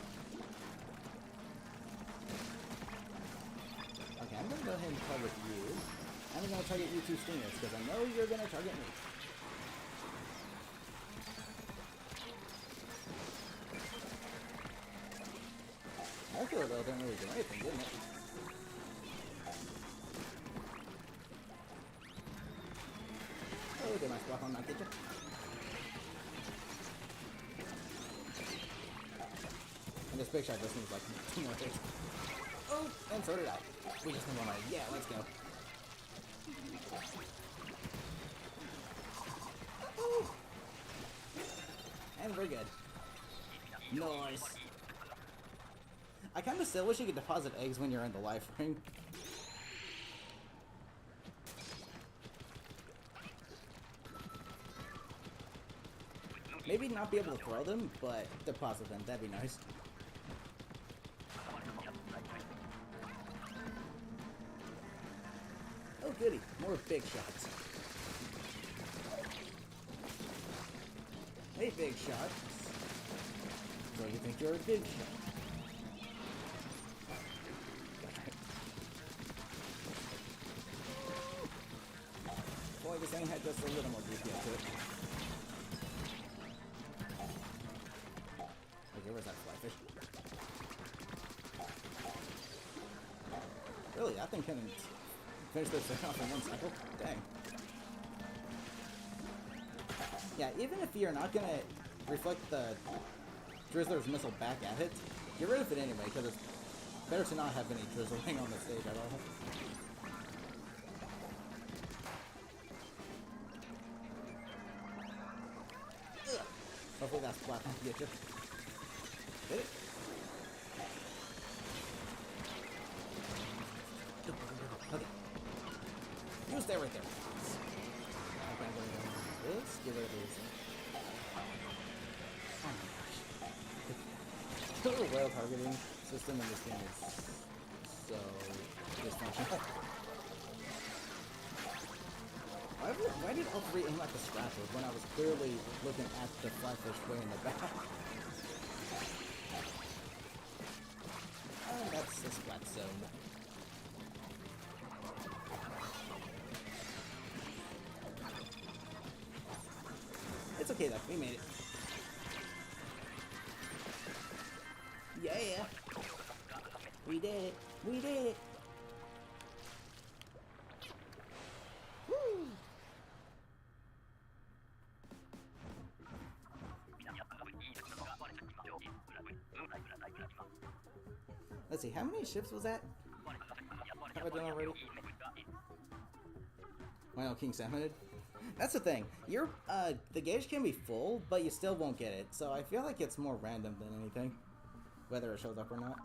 Okay, I'm gonna go ahead and target you. I'm gonna target you 2 stingers, because I know you're gonna target me. I feel though didn't really do anything, didn't it? Oh, did my spot on that kitchen? And this big shot just needs like 2 more hits. Oh, and so did I. We just need 1 more. Yeah, let's go. Oh. And we're good. Nice. I kind of still wish you could deposit eggs when you're in the life ring. Maybe not be able to throw them, but deposit them. That'd be nice. Oh goody, more big shots. Hey big shot. So you think you're a big shot? Boy, this thing had just a little more DPS to it. Okay, where's that flyfish? Really, that thing couldn't finish this thing off in 1 cycle? Dang. Yeah, even if you're not gonna reflect the Drizzler's missile back at it, get rid of it anyway, because it's better to not have any drizzling on the stage at all. Ugh. Hopefully that's flat enough to get you. Did it? Okay. You stay right there. Okay, I'm gonna go this. Get rid of this. Oh my gosh. The little whale targeting system in this game is so dysfunctional. Why did all 3 aim at the scratchers when I was clearly looking at the flyfish way in the back? And that's the splat zone. It's okay though, we made it. Yeah! We did it! We did it! Woo! Let's see, how many ships was that? Have I done already? Well, King Salmoned. That's the thing. The gauge can be full, but you still won't get it. So I feel like it's more random than anything, whether it shows up or not.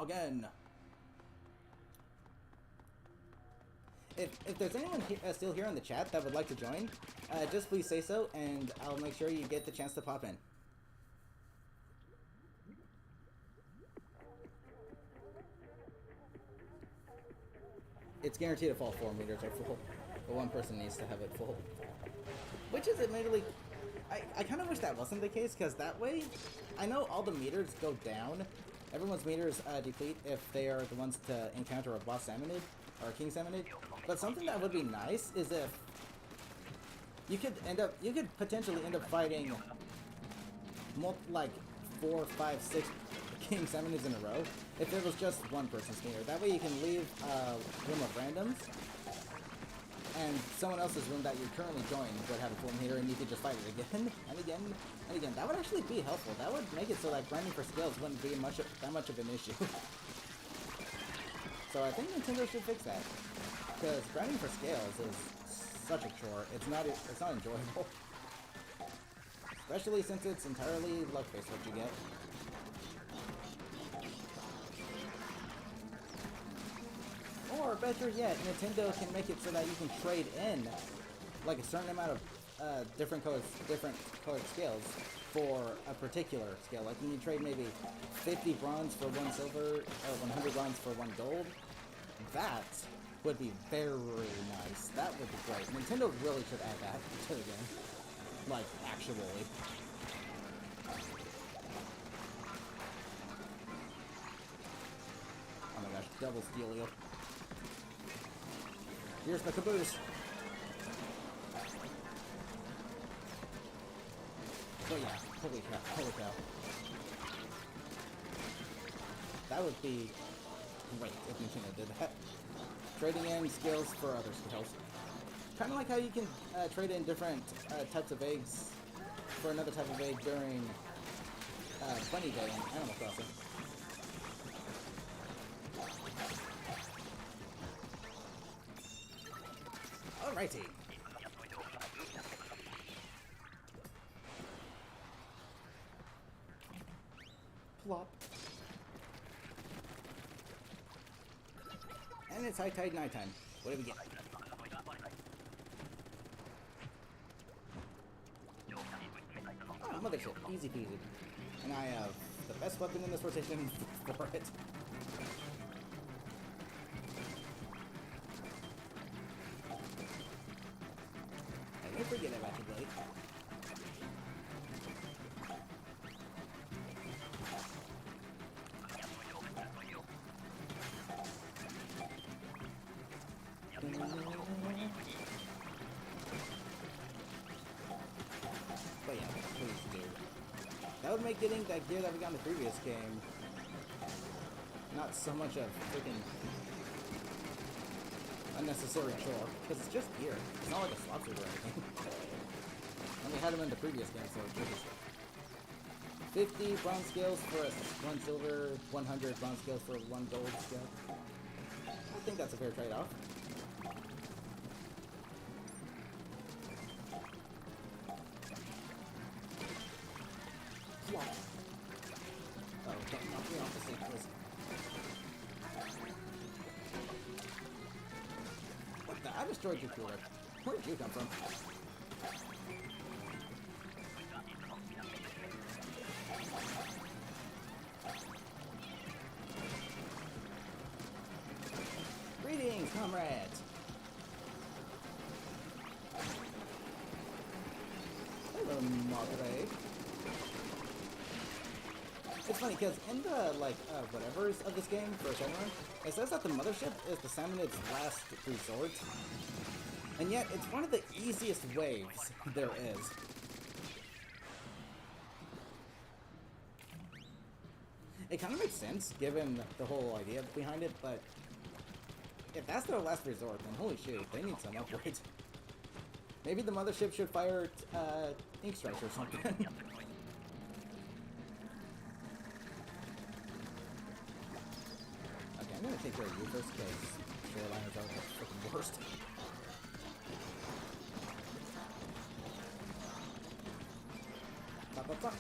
Again. If there's anyone still here in the chat that would like to join, just please say so, and I'll make sure you get the chance to pop in. It's guaranteed to fall 4 meters or full, but one person needs to have it full. Which is admittedly, I kind of wish that wasn't the case, because that way, I know all the meters go down. Everyone's meters deplete if they are the ones to encounter a boss salmonid, or a king salmonid. But something that would be nice is if you could potentially end up fighting like 4, 5, 6 king salmonids in a row if it was just one person's meter. That way you can leave a room of randoms, and someone else's room that you're currently joined would have a full meter, and you could just fight it again and again and again. That would actually be helpful. That would make it so that grinding for skills wouldn't be that much of an issue. So I think Nintendo should fix that, because grinding for scales is such a chore. It's not enjoyable, especially since it's entirely luck-based what you get. Or better yet, Nintendo can make it so that you can trade in like a certain amount of different colored scales for a particular scale. Like, when you trade maybe 50 bronze for 1 silver, or 100 bronze for 1 gold, that would be very nice. That would be great. Nintendo really should add that to the game. Like, actually. Oh my gosh, double Steelio. Here's the caboose. Oh yeah, holy cow. That would be great if Nintendo did that. Trading in skills for other skills. Kind of like how you can trade in different types of eggs for another type of egg during Bunny Day in Animal Crossing. Alrighty. Plop. And it's high tide nighttime. What do we get? Oh, mothership. Easy peasy. And I have the best weapon in this rotation for it. I didn't forget about you, Blade. But yeah, please do. That would make getting that gear that we got in the previous game not so much a freaking unnecessary chore, because it's just gear. It's not like a slot suit or anything. And we had them in the previous game, so Jesus. 50 bronze scales for 1 silver, 100 bronze scales for 1 gold scale. I think that's a fair trade-off. Oh, don't knock me off the seat, please. What the? I destroyed your cooler. Where did you come from? Greetings, comrades! Hello, Madre. It's funny, because in the, whatevers of this game, for Salmon Run, it says that the mothership is the salmonid's last resort. And yet, it's one of the easiest waves there is. It kind of makes sense, given the whole idea behind it, but if that's their last resort, then holy shit, they need some upgrades. Maybe the mothership should fire ink strikes or something. gonna take care of you first, because shoreliners are the freaking worst. Pop, pop, pop.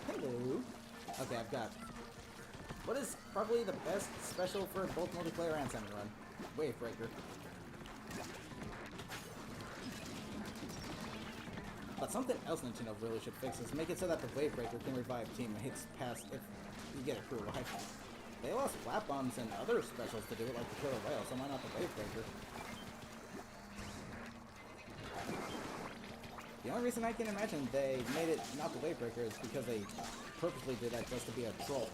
Hello. Okay, I've got what is probably the best special for both multiplayer and Salmon Run. Wave Breaker. But something else Nintendo really should fix is make it so that the Wave Breaker can revive teammates past if you get a crew wipe. They lost Flap Bombs and other specials to do it, like the Killer Whale, so why not the Wave Breaker? The only reason I can imagine they made it not the Wave Breaker is because they purposely did that just to be a troll.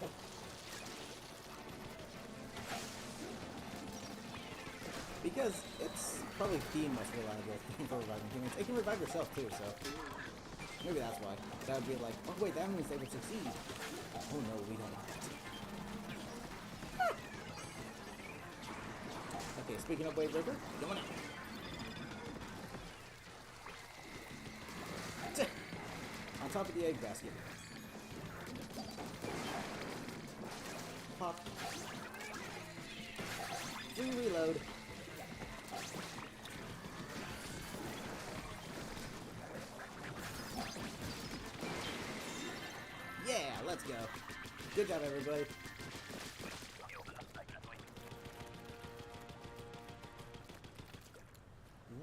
Because it's probably the most reliable thing for reviving teammates. It can revive yourself too, so maybe that's why. That would be like, oh wait, that means they would succeed. Oh no, we don't want that. Okay, speaking of Wave Breaker, going out. On top of the egg basket. Pop. Free reload. Yeah, let's go. Good job, everybody.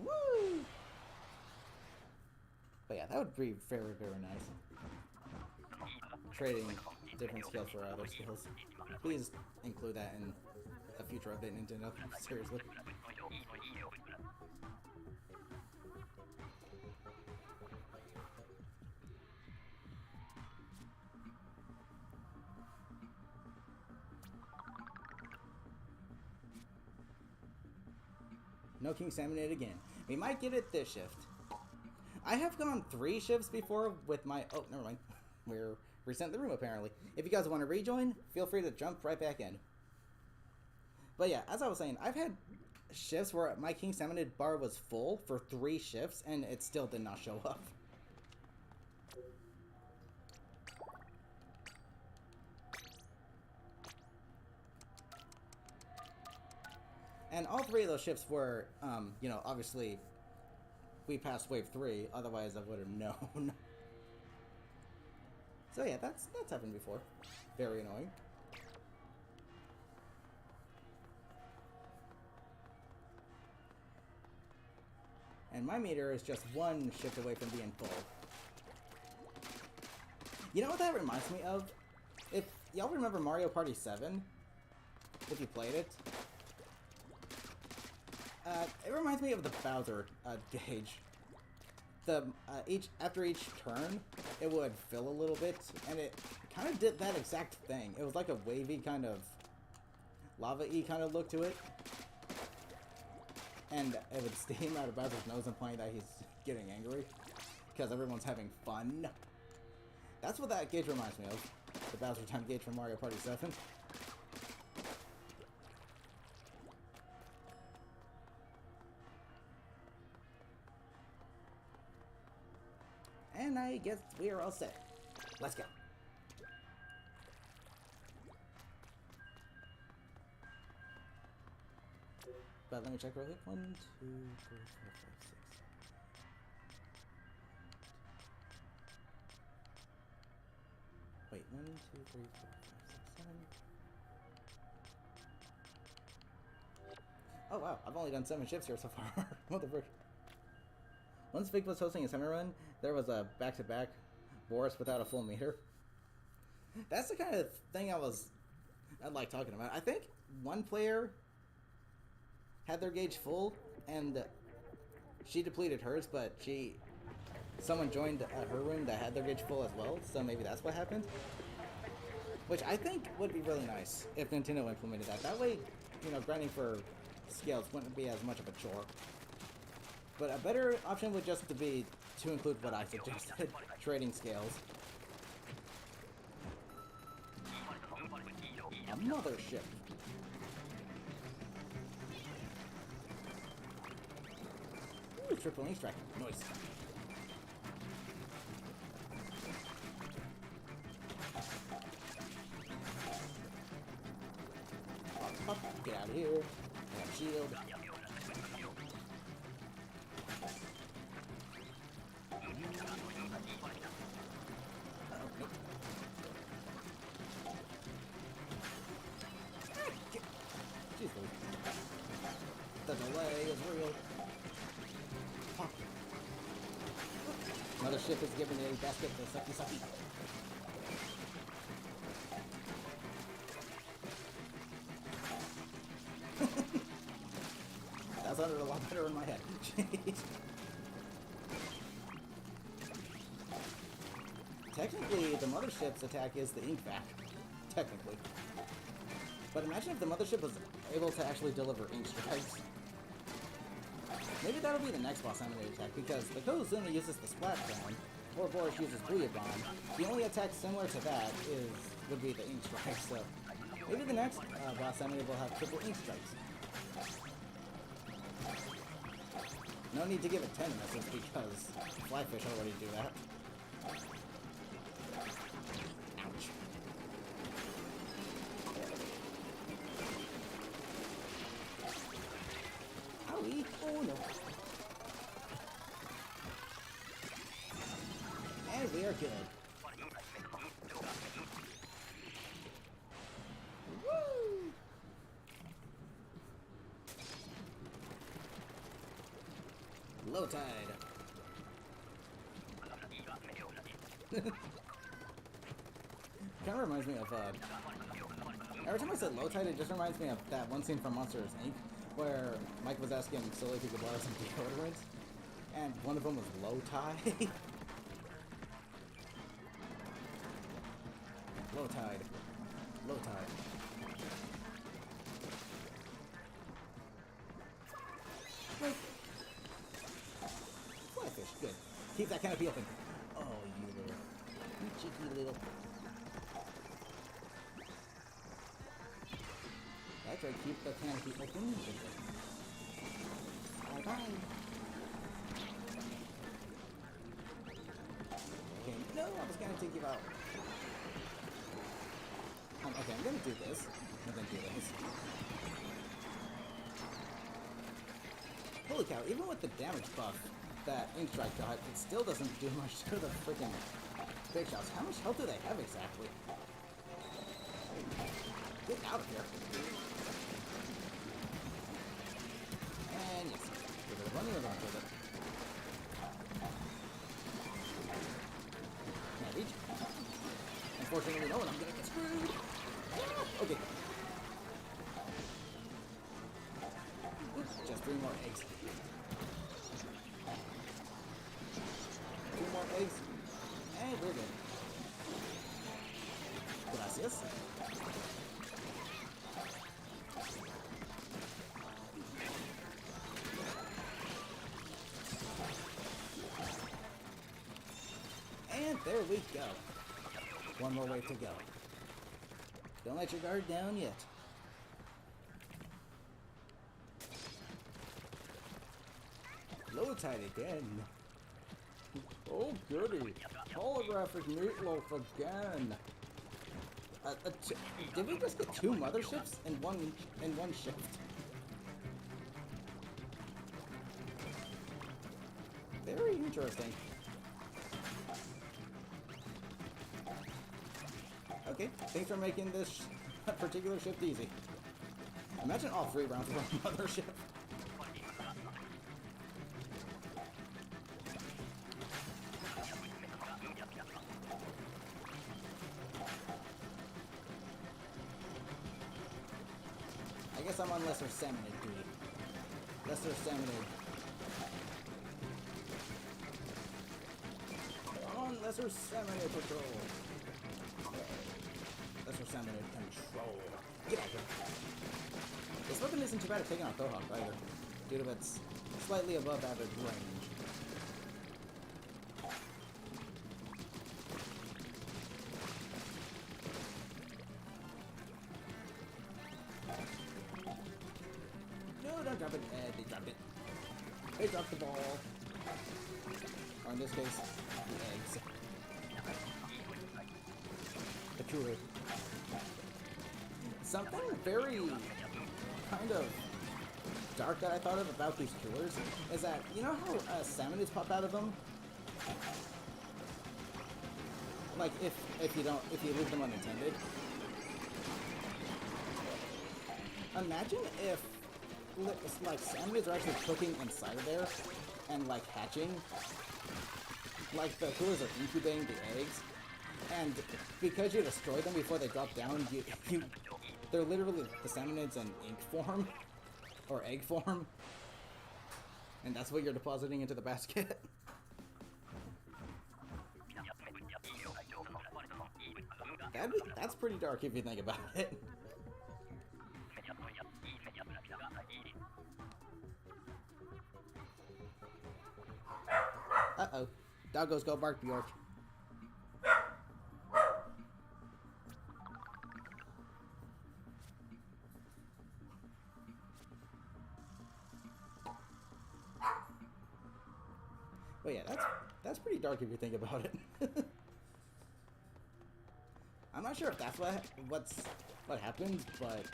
Woo! But yeah, that would be very, very nice. Trading different skills for other skills. Please include that in a future update, Nintendo. Seriously. No King Salmonade again. We might get it this shift. I have gone 3 shifts before with my... Oh, never mind. We're reset the room, apparently. If you guys want to rejoin, feel free to jump right back in. But yeah, as I was saying, I've had shifts where my King Salmonade bar was full for 3 shifts, and it still did not show up. And all 3 of those shifts were, you know, obviously, we passed wave 3, otherwise I would have known. So yeah, that's happened before. Very annoying. And my meter is just 1 shift away from being full. You know what that reminds me of? If y'all remember Mario Party 7, if you played it, it reminds me of the Bowser gauge. After each turn, it would fill a little bit, and it kind of did that exact thing. It was like a wavy kind of lava-y kind of look to it, and it would steam out of Bowser's nose, implying that he's getting angry because everyone's having fun. That's what that gauge reminds me of. The Bowser time gauge from Mario Party 7. And I guess we are all set. Let's go. But let me check real quick. 1, 2, 3, 4, 5, 6. Wait, 1, 2, 3, 4, 5, 6, 7. Oh wow, I've only done 7 shifts here so far. What the frick? Once Vic was hosting a Salmon Run, there was a back-to-back Boris without a full meter. That's the kind of thing I like talking about. I think one player had their gauge full, and she depleted hers, but someone joined her room that had their gauge full as well, so maybe that's what happened. Which I think would be really nice if Nintendo implemented that. That way, you know, grinding for scales wouldn't be as much of a chore. But a better option would just be to include what I suggested, trading scales. A mothership. Ooh, triple knee strike. Nice. here. I have shield. Jeez, the delay is real. Fuck. Another ship is giving a basket to sucky sucky. That sounded a lot better in my head. Jeez. Technically, the mothership's attack is the ink vac. Technically. But imagine if the mothership was able to actually deliver ink strikes. Maybe that'll be the next boss enemy attack, because the Kozuna uses the Splatoon, or Boris uses Booyah. The only attack similar to that would be the ink strike, so maybe the next boss enemy will have triple ink strikes. No need to give it 10 misses, because Flyfish already do that. Ouch. Owie! Oh no. And we are good. Woo! Low tide. Kind of reminds me of, every time I said low tide, it just reminds me of that one scene from Monsters, Inc., where Mike was asking Sully if he could borrow some deodorant, and one of them was low tide. Low tide. Low tide. Wait. Flyfish, good. Keep that canopy open. Oh, you cheeky little. That's right, keep the canopy open. Bye-bye. Okay, no, I was gonna take you out. Okay, I'm gonna do this. I'm gonna do this. Holy cow, even with the damage buff that Ink Strike got, it still doesn't do much to the freaking big shots. How much health do they have exactly? Get out of here. And yes, give it a run with it. Can I reach? Unfortunately, no, and I'm gonna get screwed. Okay. Oops, just 3 more eggs. 2 more eggs, and we're good. Gracias. And there we go. One more way to go. Don't let your guard down yet. Low tide again. Oh goody. Holographic meatloaf again. Did we just get 2 motherships in one shift? Very interesting. Okay, thanks for making this particular shift easy. Imagine all 3 rounds of a mothership. I guess I'm on lesser salmonid duty. Lesser salmonid. I'm on lesser salmonid patrol. Lesser salmonid control. Get out of here. This weapon isn't too bad at taking out Thohawk either, due to its slightly above average range. No, don't drop it. They dropped it. They dropped the ball. Or in this case, the eggs. The truer. Something very kind of dark that I thought of about these coolers is that, you know how salmonids pop out of them? Like, if you leave them unattended. Imagine if, like, salmonids are actually cooking inside of there and, like, hatching. Like, the coolers are incubating the eggs. And because you destroy them before they drop down, they're literally the salmonids in ink form. Or egg form. And that's what you're depositing into the basket. That's pretty dark if you think about it. Uh-oh. Doggos go bark, Bjork. But yeah, that's pretty dark if you think about it. I'm not sure if that's what happened, but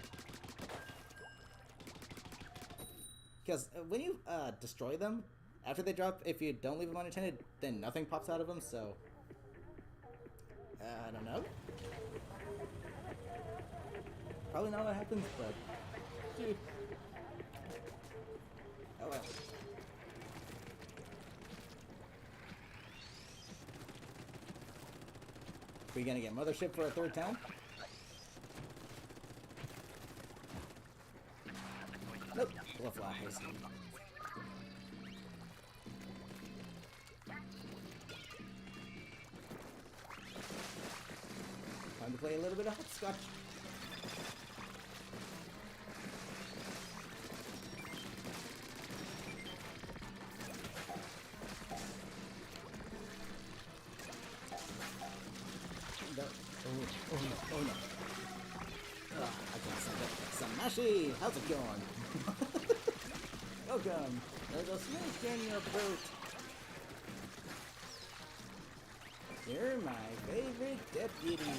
because when you destroy them after they drop, if you don't leave them unattended, then nothing pops out of them. So I don't know. Probably not what happens, but dude. Oh well. Are we gonna get Mothership for a third time? Nope. Flies. Time to play a little bit of hopscotch. Oh no. I can't send it. Samashi! How's it going? Welcome! There's a snake in your boot! You're my favorite deputy!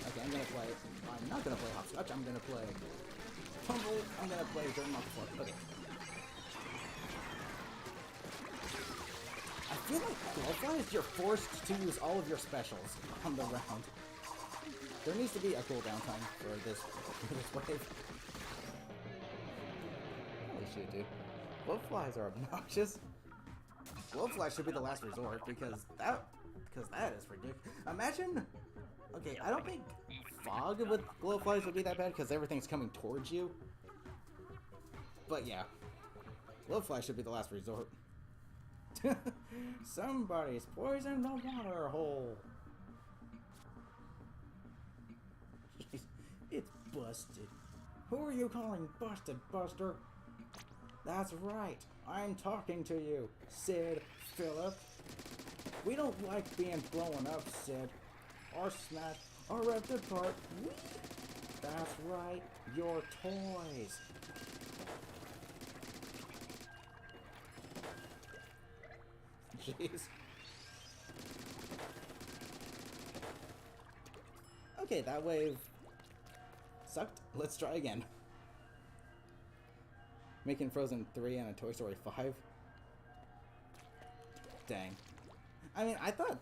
Okay, I'm not gonna play hopscotch, I'm gonna play tumble, I'm gonna play dirt mock floor. Okay. I feel like Glowflies, you're forced to use all of your specials on the round. There needs to be a cooldown time for this wave. Holy shit, dude. Glowflies are obnoxious. Glowflies should be the last resort because that is ridiculous. Imagine. Okay, I don't think fog with Glowflies would be that bad because everything's coming towards you. But yeah, Glowflies should be the last resort. Somebody's poisoned the water hole. Jeez, it's busted. Who are you calling busted, Buster? That's right. I'm talking to you, Sid Phillip. We don't like being blown up, Sid. Or smashed, or ripped apart. That's right. Your toys. Jeez. Okay, that wave sucked. Let's try again. Making Frozen 3 and a Toy Story 5. Dang. I mean, I thought...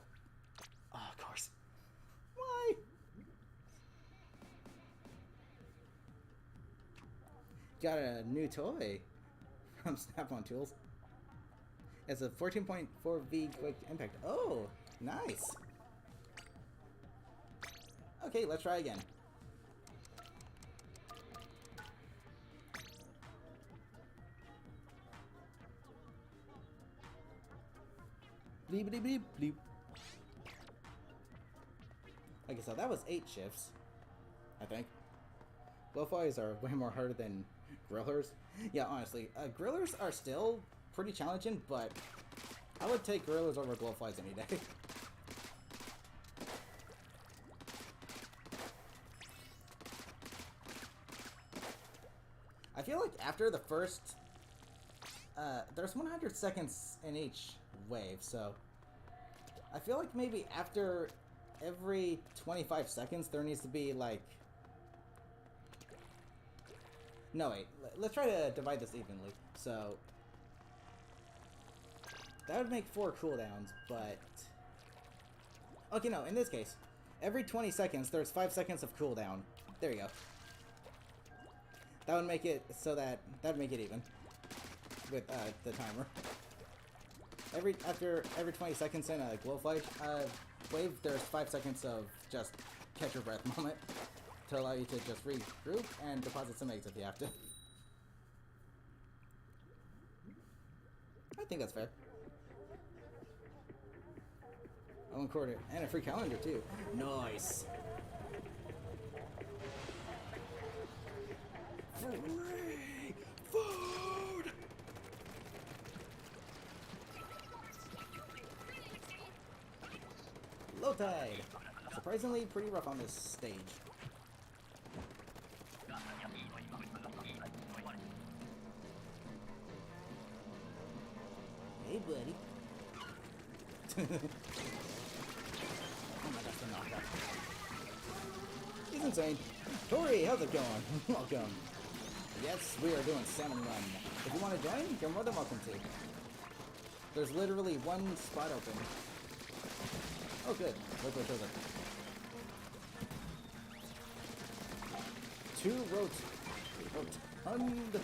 Oh, of course. Why? Got a new toy from Snap-on Tools. It's a 14.4V quick impact. Oh, nice. Okay, let's try again. Bleep, bleep, bleep, bleep. Okay, so that was 8 shifts, I think. Glowflies are way more harder than grillers. Yeah, honestly, grillers are still pretty challenging, but I would take grillers over glowflies any day. I feel like after the first... there's 100 seconds in each wave, so... I feel like maybe after every 25 seconds there needs to be, like, No, wait. Let's try to divide this evenly. So that would make 4 cooldowns, but okay, no. In this case, every 20 seconds, there's 5 seconds of cooldown. There you go. That would make it so that would make it even with the timer. After every 20 seconds in a glow flash wave, there's 5 seconds of just catch your breath moment to allow you to just regroup and deposit some eggs if you have to. I think that's fair. Oh, and quarter and a free calendar too. Nice. Free food. Low tide. Surprisingly pretty rough on this stage. Hey, buddy. Oh my gosh, the knockout. He's insane. Tori, how's it going? Welcome. Yes, we are doing Salmon Run. If you want to join, you're more than welcome to. There's literally one spot open. Oh, good. Look what shows up. 2 rotund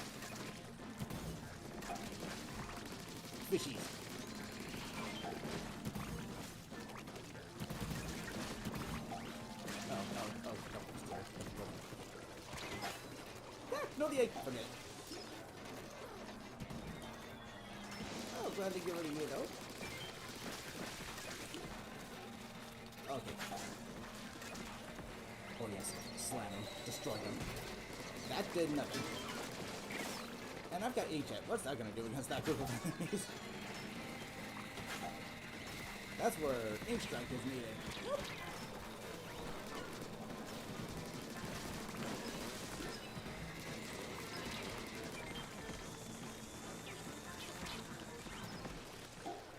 fishies. No, the egg. Forget it. Oh, glad to get rid of you, though. Okay. Oh, yes. Slam him. Destroy him. That did nothing. And I've got H-Jet. What's that gonna do against that group of enemies? That's where Ink Strike is needed.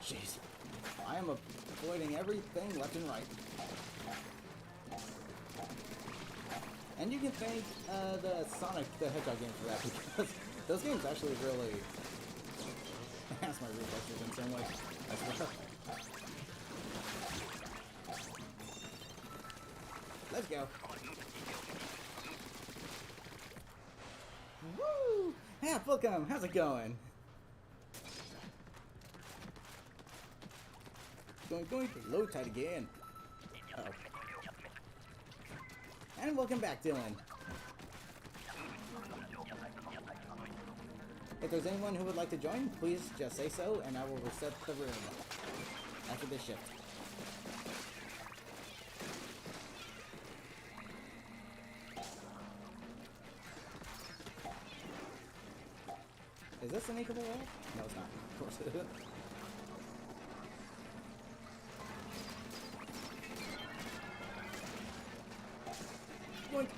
Jeez. I am avoiding everything left and right. And you can thank the Sonic the Hedgehog game for that, because those games actually really enhance my reflexes in some way. That's rough. Let's go. Woo! Yeah, welcome. How's it going? Going low tide again. Uh-oh. And welcome back, Dylan. If there's anyone who would like to join, please just say so, and I will reset the room after this shift. Is this an equable wall? No, it's not. Of course it isn't. Boink.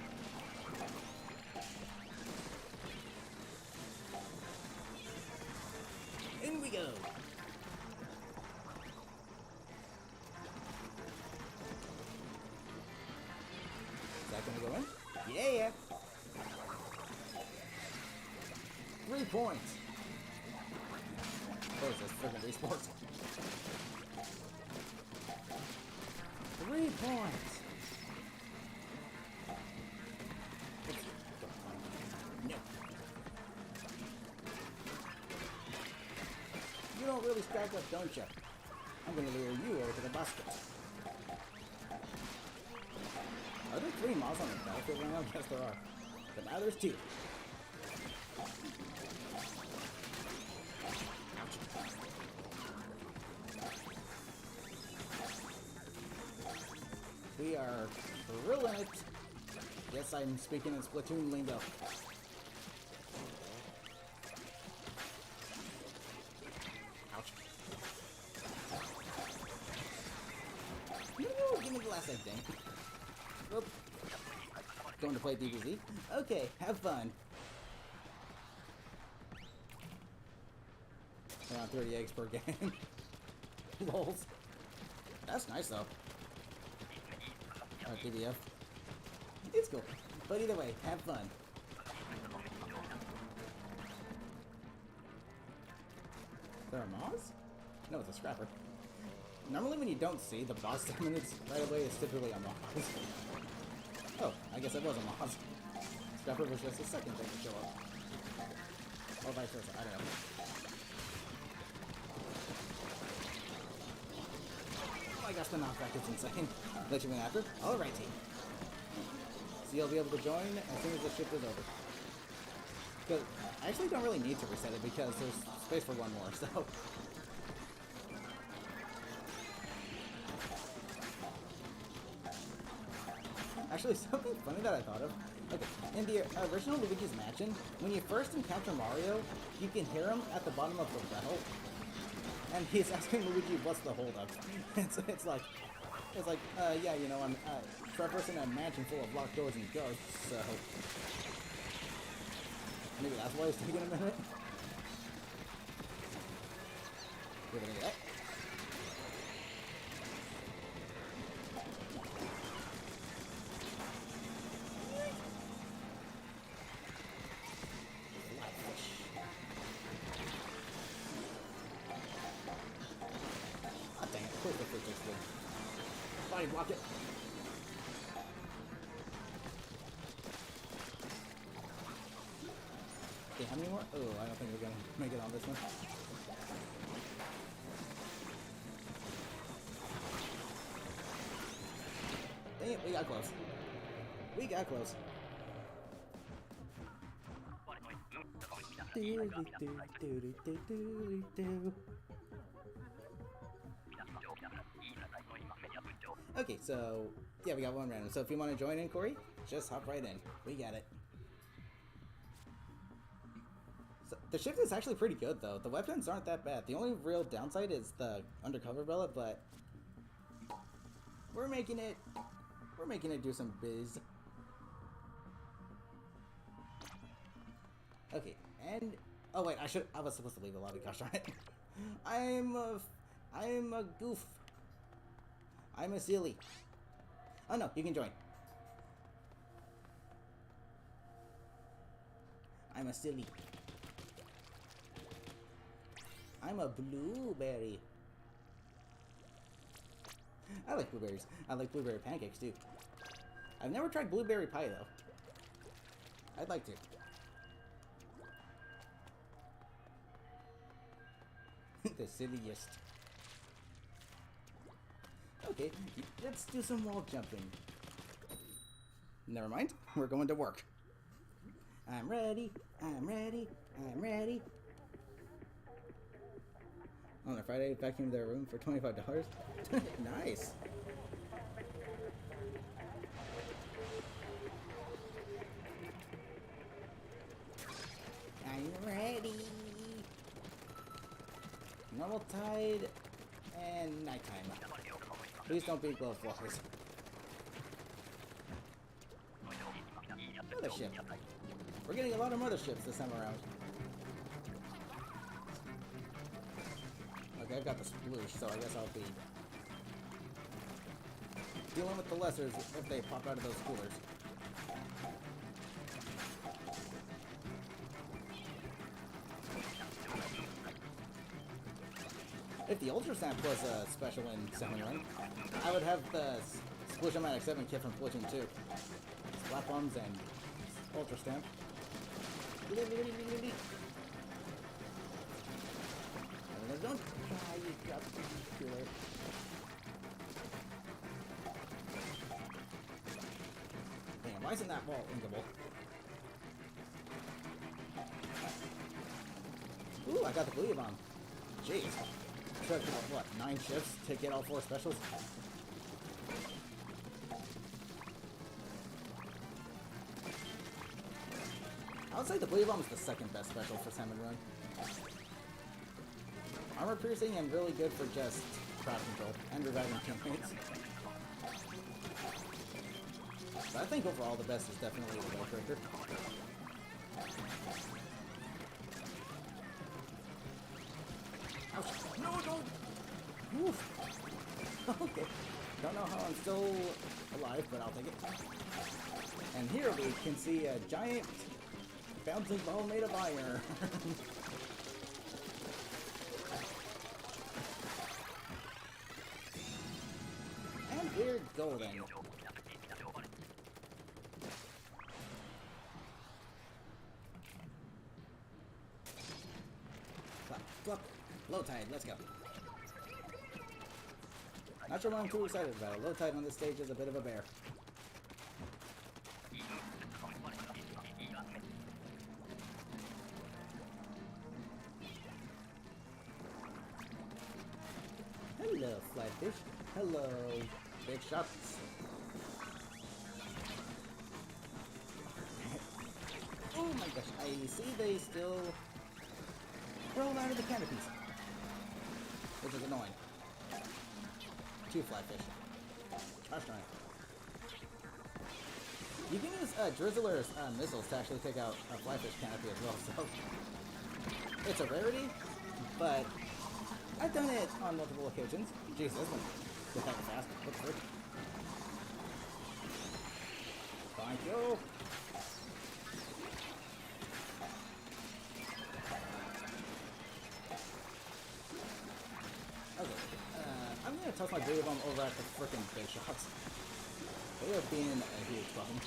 In we go. Is that gonna go in? Yeah. 3 points. What is this? Friggin' esports. 3 points. No. You don't really stack up, don't you? I'm gonna lure you over to the basket. Are there 3 miles on the battlefield right now? Yes, there are. But now there's 2. We are drilling it. Yes, I'm speaking in Splatoon lingo. Ouch. No, give me the last egg thing. Oop. Going to play DBZ? Okay, have fun. Around 30 eggs per game. Lols. That's nice though. DBF. It's cool. But either way, have fun. there a Moz? No, it's a Scrapper. Normally when you don't see the boss summons right away, it's typically a Moz. Oh, I guess it was a Moz. Scrapper was just the second thing to show up. Or vice versa, I don't know. Oh my gosh, the knockback is insane. Let you win after? Alrighty. So you'll be able to join as soon as the shift is over. Because I actually don't really need to reset it because there's space for one more, so... Actually, something funny that I thought of. Okay, in the original Luigi's Mansion, when you first encounter Mario, you can hear him at the bottom of the well. And he's asking Luigi what's the holdup. It's like, yeah, you know, I'm traversing in a mansion full of locked doors and ghosts, so... Maybe that's why it's taking a minute? Give it a that. Body block it. Okay, how many more? Oh, I don't think we're gonna make it on this one. Dang it, we got close. We got close. Okay, so, yeah, we got one random. So if you want to join in, Corey, just hop right in. We got it. So, the shift is actually pretty good, though. The weapons aren't that bad. The only real downside is the undercover Bella, but we're making it do some biz. Okay, and... Oh, wait, I was supposed to leave the lobby. Gosh darn it. I'm a goof. I'm a silly. Oh no, you can join. I'm a silly. I'm a blueberry. I like blueberries. I like blueberry pancakes too. I've never tried blueberry pie though. I'd like to. The silliest. Okay, let's do some wall jumping. Never mind, we're going to work. I'm ready, I'm ready, I'm ready. On a Friday, vacuum their room for $25. Nice. I'm ready. Normal tide and nighttime. Please don't be glove floors. Mothership. We're getting a lot of motherships this time around. Okay, I've got the sploosh, so I guess I'll be dealing with the lessers if they pop out of those coolers. If the Ultra Stamp was a special in Salmon Run, I would have the Sploosh-O-Matic 7 kit from Splatoon 2. Slap bombs and Ultra Stamp. Don't try, you got the killer. Damn, why isn't that wall inkable? Ooh, I got the Booyah Bomb. Jeez. Took, what, 9 shifts to get all 4 specials? I would say the Booyah Bomb is the second best special for Salmon Run. Armor piercing and really good for just crowd control and reviving teammates. But I think overall the best is definitely the Wall Breaker. Ouch. No, don't! Oof. Okay. Don't know how I'm still alive, but I'll take it. And here we can see a giant bouncing ball made of iron. Clear golden. Flop. Low tide, let's go. Not sure why I'm too excited about it. Low tide on this stage is a bit of a bear. Hello, flyfish. Hello, big shots. Oh my gosh, I see they still roll out of the canopies, which is annoying. Two flyfish. Gosh darn it. You can use Drizzler's missiles to actually take out a flyfish canopy as well, so it's a rarity, but I've done it on multiple occasions. Jeez, this one goes kind of fast. Look for it. Thank you. Okay, I'm gonna toss my Booyah Bomb over at the frickin' big shots. They are being a huge problem.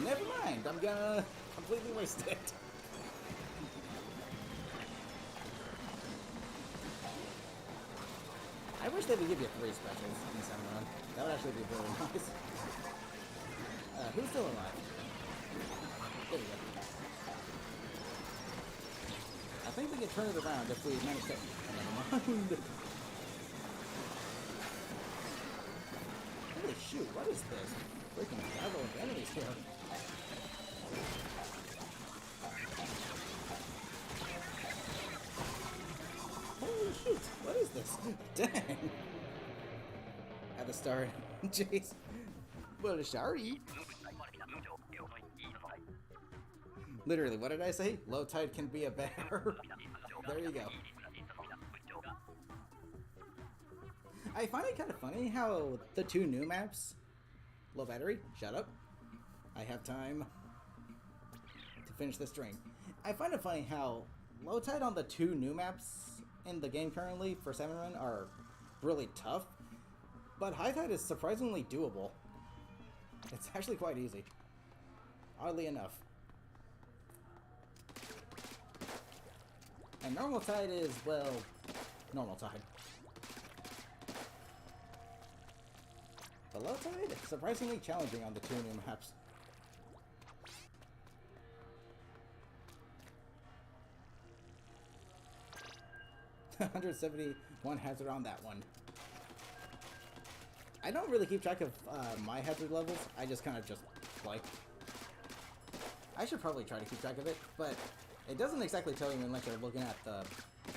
Never mind, I'm gonna completely waste it. I wish they would give you 3 specials in Salmon Run. That would actually be really nice. Who's still alive? There we go. I think we can turn it around if we manage to... Never mind. Holy shoot, what is this? Freaking battle of enemies here. Holy shoot, what is this? Dang. At the start. Jeez. What a sorry. Literally, what did I say? Low tide can be a bear. There you go. I find it kind of funny how the 2 new maps... Low battery, shut up. I have time to finish this string. I find it funny how low tide on the 2 new maps in the game currently for Salmon Run are really tough, but high tide is surprisingly doable. It's actually quite easy, oddly enough. And normal tide is, well, normal tide. But low tide is surprisingly challenging on the 2 new maps. $171 hazard on that one. I don't really keep track of my hazard levels. I just kind of just play. I should probably try to keep track of it, but it doesn't exactly tell you unless you're looking at the,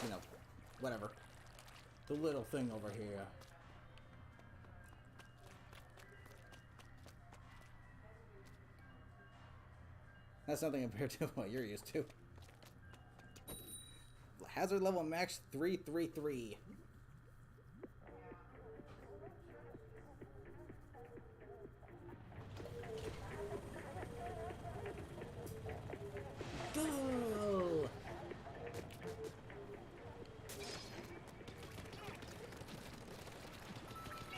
you know, whatever. The little thing over here. That's nothing compared to what you're used to. Hazard level max 333. Go!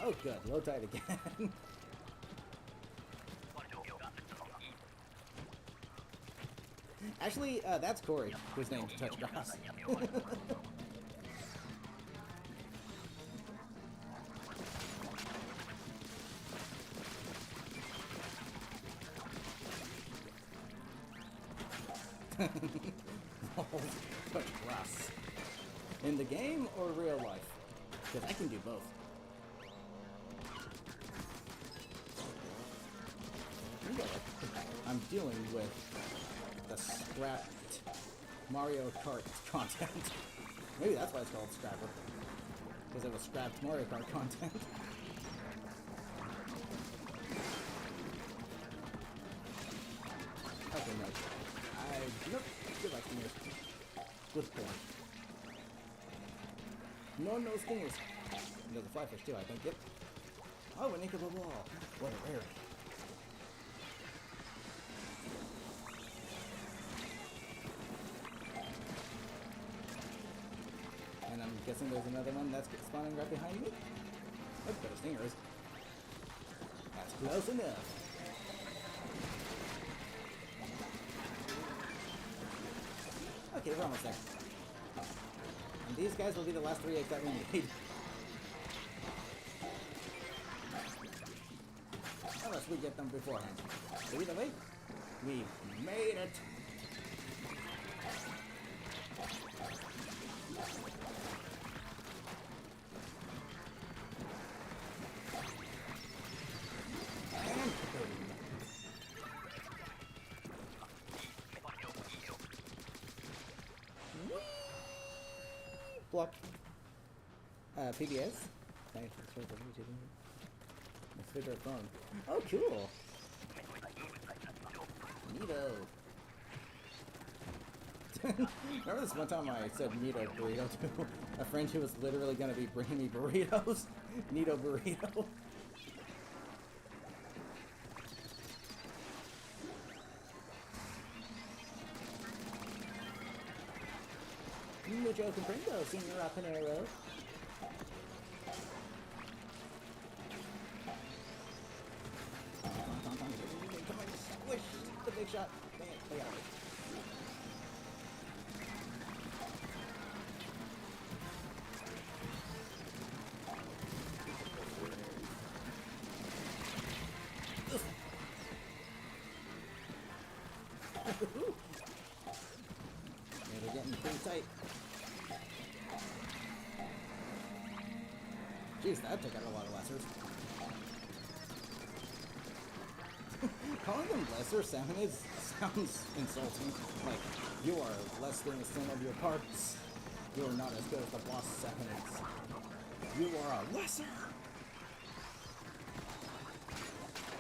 Oh good, low tide again. Actually, that's Corey, whose name's Touch Grass. Touch Grass. In the game or real life? Because I can do both. I'm dealing with the scrapped Mario Kart content. Maybe that's why it's called Scrapper. Because it was scrapped Mario Kart content. Okay, no. Nope. Good luck, stingers. Good point. No stingers. And there's a flyfish too, I think. Yep. Oh, an ink of a wall. What a rarity. And I'm guessing there's another one that's spawning right behind me. That's better stingers. That's close enough. Okay, we're almost there. And these guys will be the last 3 eggs that we need. Unless we get them beforehand. So either way, we made it! And block. PBS? Thanks for the YouTube. Let's figure out phone. Oh, cool! Neato! Remember this one time I said Neato burrito to a friend who was literally gonna be bringing me burritos? Neato burrito. Mucho comprendo, Senor Rapanero. Come on, squish the big shot. Dang it, they got it. Yeah, they're getting pretty tight. Jeez, that took out a lot of lessers. Calling them lesser sounds insulting. Like, you are less than the sum of your parts. You are not as good as the boss seconds. You are a lesser!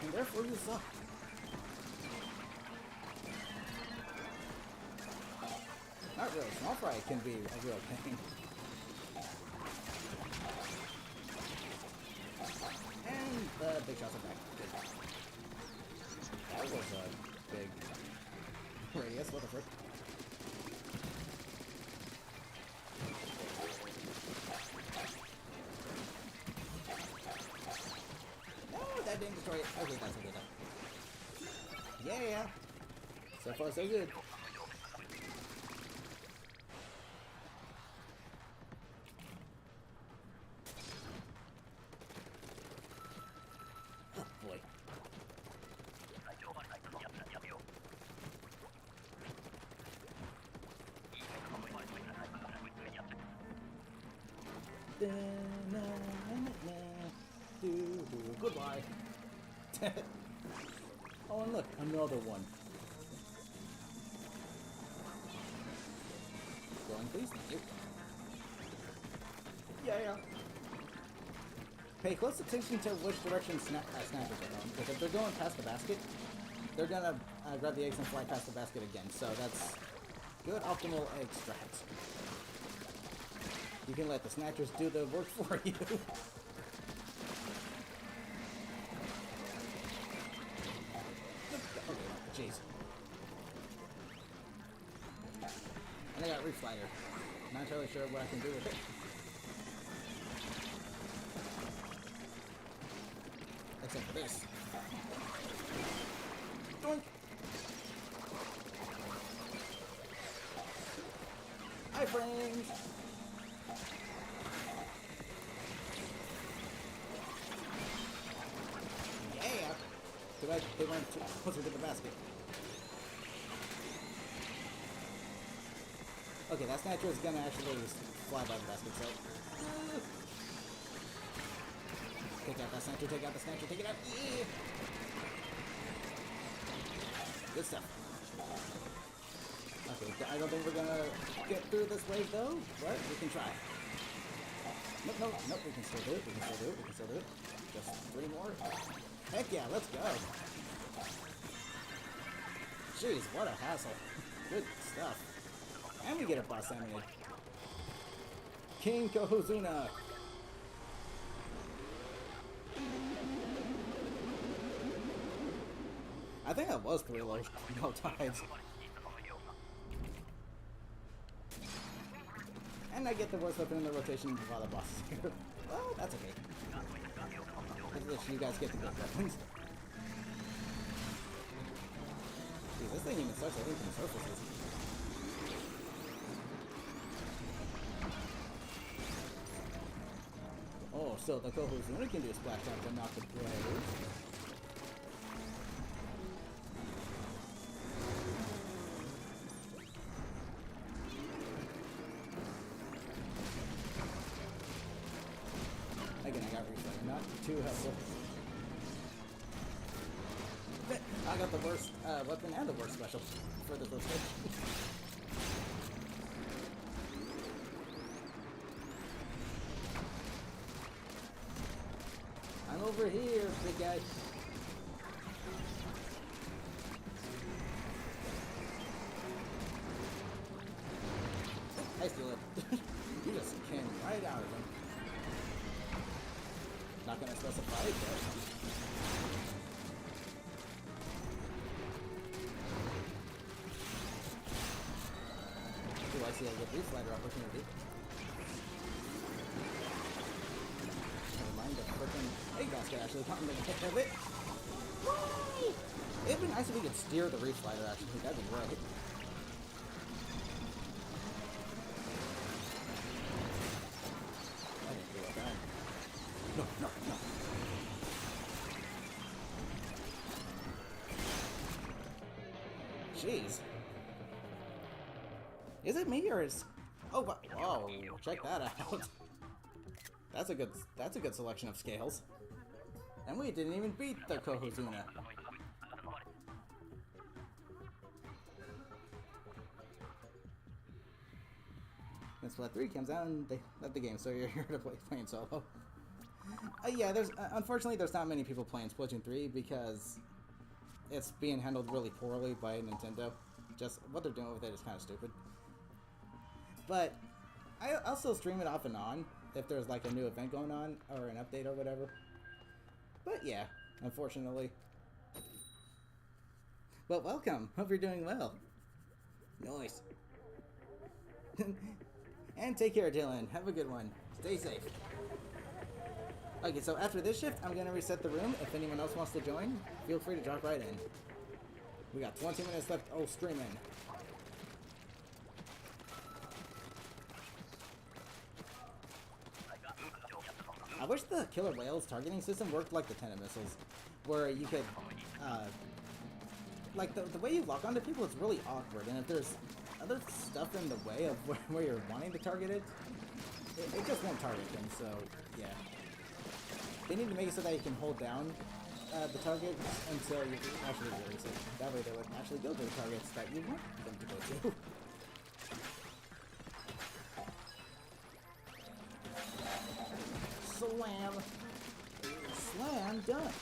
And therefore you suck. Not really. Small fry can be a real pain. And the big shots are back. Good. That was a big radius. What the frick? No, that didn't destroy it. Okay, that's okay though. Yeah. So far, so good. Goodbye. Oh, and look, another one. Going, please. Thank you. Yeah. Pay close attention to which direction snipers are going, because if they're going past the basket, they're gonna grab the eggs and fly past the basket again. So that's good optimal egg strat. You can let the snatchers do the work for you. Okay, jeez. And I got reflighter. Not entirely sure what I can do with it. Except for this. Doink! Iframes! Yeah! Too bad they went too closer to the basket. Okay, that snatcher is gonna actually fly by the basket, so... Take out that snatcher, take out the snatcher, take it out! Yeah! Good stuff. Okay, I don't think we're gonna get through this wave though, but we can try. Nope, we can still do it, we can still do it. Just 3 more. Heck yeah, let's go! Jeez, what a hassle. Good stuff. And we get a boss animated. King Kohozuna! I think that was 3 low tides. And And I get the worst weapon in the rotation while the boss is here. Well, that's okay. At least you guys get the good weapons. Jeez, this thing even starts, I think, from surfaces. Oh, so the Kohozuna can do a splash down to knock the blade. Again, I got reflex, not too helpful. I got the worst weapon and the worst special for this rotation. I'm over here, big guy. I steal it. You just came right out of him. Not gonna specify it yet. Do I see a good slider opportunity? Never mind the frickin' egg basket actually caught in the heck of it. Whee! It'd be nice if we could steer the reef slider actually, that'd be great. I didn't do that. No, no, no. Jeez. Is it me or is... Oh, but... Whoa, check that out. That's a good selection of scales. And we didn't even beat the Kohozuna. When Splatoon 3 comes out and they let the game, so you're here to playing solo. Yeah, unfortunately there's not many people playing Splatoon 3 because it's being handled really poorly by Nintendo. Just what they're doing with it is kind of stupid. But I'll still stream it off and on if there's like a new event going on or an update or whatever. But yeah, unfortunately. But welcome. Hope you're doing well. Nice. And take care, Dylan. Have a good one. Stay safe. Okay, so after this shift, I'm going to reset the room. If anyone else wants to join, feel free to drop right in. We got 20 minutes left. Oh, streaming. I wish the killer whales targeting system worked like the tennis missiles, where you could, like the way you lock onto people is really awkward, and if there's other stuff in the way of where you're wanting to target it, it just won't target them, so yeah. They need to make it so that you can hold down the target until you actually release it. That way they would actually go to the targets that you want them to go to. Slam! Slam done!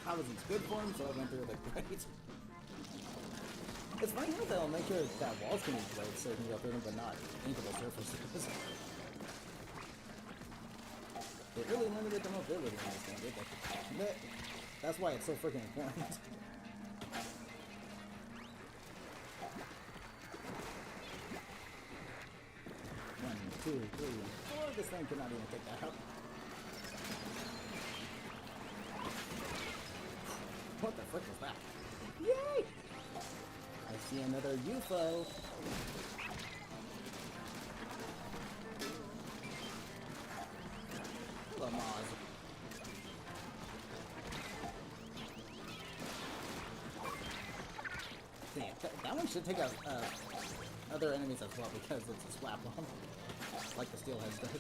I was in good form, so I went through the grate. It's funny how they'll make sure that walls can be blades so you can go through them, but not inkable surfaces. They really limited the mobility in this game, did they? That's why it's so freaking important. One, two, three, four. This thing could not even take that out. What the frick was that? Yay! I see another UFO. Lamaz. Damn, that one should take out other enemies as well because it's a slap bomb, like the steelhead does.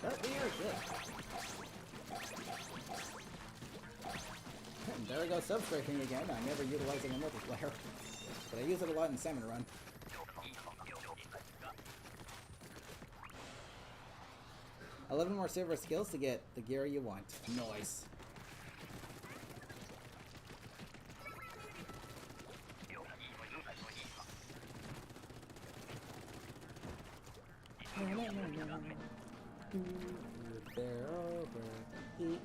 But we are good. And there we go, substrafing again. I'm never utilizing a multiplayer, but I use it a lot in Salmon Run. 11 more silver skills to get the gear you want. Nice. They're over here.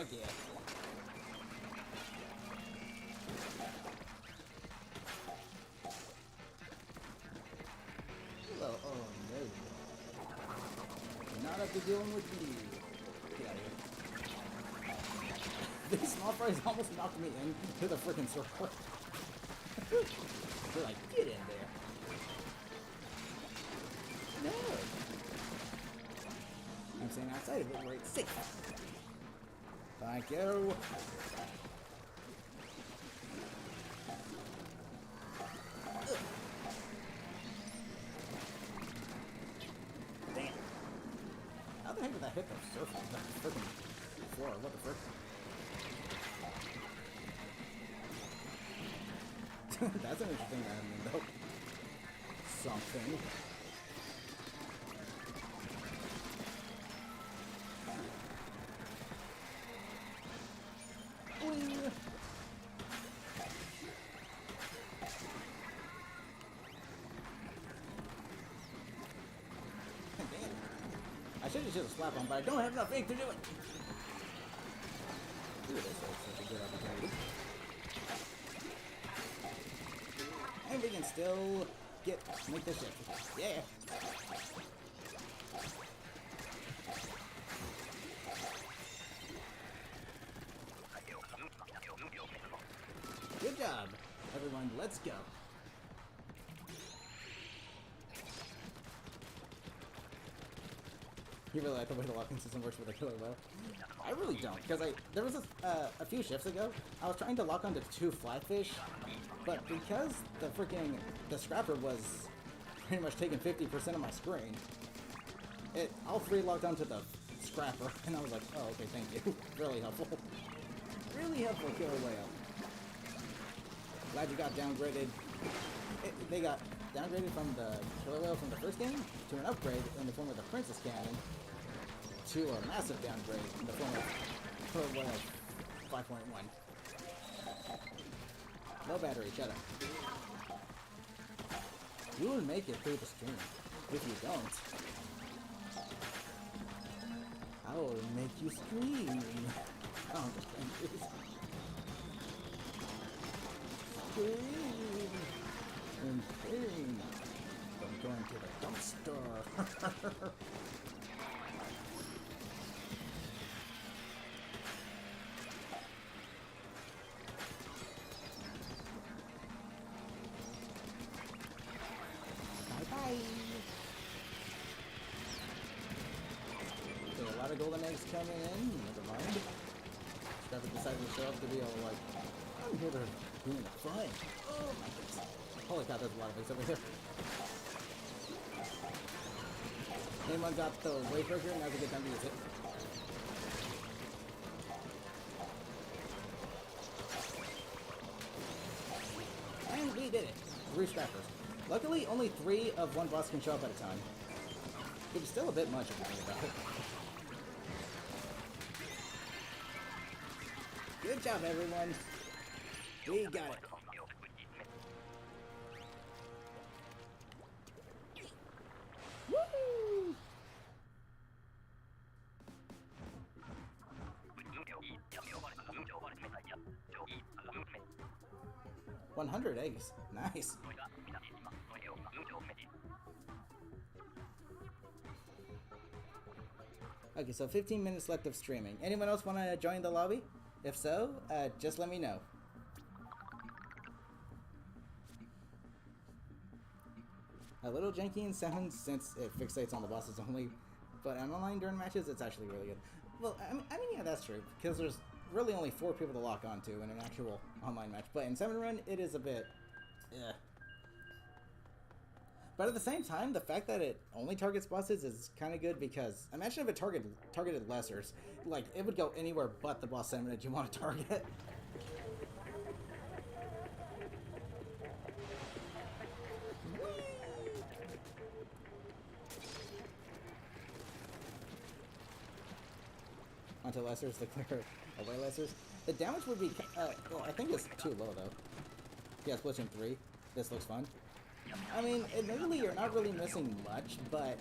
Heck yeah. Hello, oh no. Not after dealing with you. Get out of here. These small fries almost knocked me into the freaking circle. They're like, get in there. No. I'm staying outside of it where it's safe. Thank you. Damn. How the heck did that hit the surface? The freaking floor. What the frick? That's an interesting enemy, though. Something. I should have just slapped him, but I don't have enough ink to do it. Ooh, this looks like a good opportunity. And we can still make this shit. Yeah. Good job, everyone. Let's go. You really like the way the locking system works with the killer whale? I really don't, because there was a few shifts ago, I was trying to lock onto 2 flatfish, but because the scrapper was pretty much taking 50% of my screen, all 3 locked onto the scrapper, and I was like, oh, okay, thank you. Really helpful. Really helpful, killer whale. Glad you got downgraded. They got downgraded from the killer whale from the first game to an upgrade in the form of the princess cannon to a massive downgrade in the form of killer whale 5.1. No battery, shut up. You will make it through the stream. If you don't, I will make you scream. Oh, scream in pain. I'm going to the dumpster. Bye-bye. So a lot of golden eggs coming in. Never mind. Scrapper decided to show up to be all like, I'm here to doing the fun. Oh my goodness. Holy cow, there's a lot of eggs over here. Anyone got the wave breaker? Now's a good time to use it. And we did it. 3 scrappers. Luckily, only 3 of one boss can show up at a time. Which is still a bit much if you think about it. Good job, everyone. We got it. Woo! 100 eggs. Nice. Okay, so 15 minutes left of streaming. Anyone else want to join the lobby? If so, just let me know. A little janky in sound since it fixates on the bosses only, but online during matches, it's actually really good. Well, I mean, yeah, that's true, because there's really only 4 people to lock onto in an actual online match, but in Salmon Run, it is a bit, eh. But at the same time, the fact that it only targets bosses is kind of good, because imagine if it targeted lessers. Like, it would go anywhere but the boss salmon that you want to target. Onto lessers to clear away lessers. The damage would be, well, I think it's too low though. Yeah, Splatoon 3. This looks fun. I mean, admittedly, you're not really missing much, but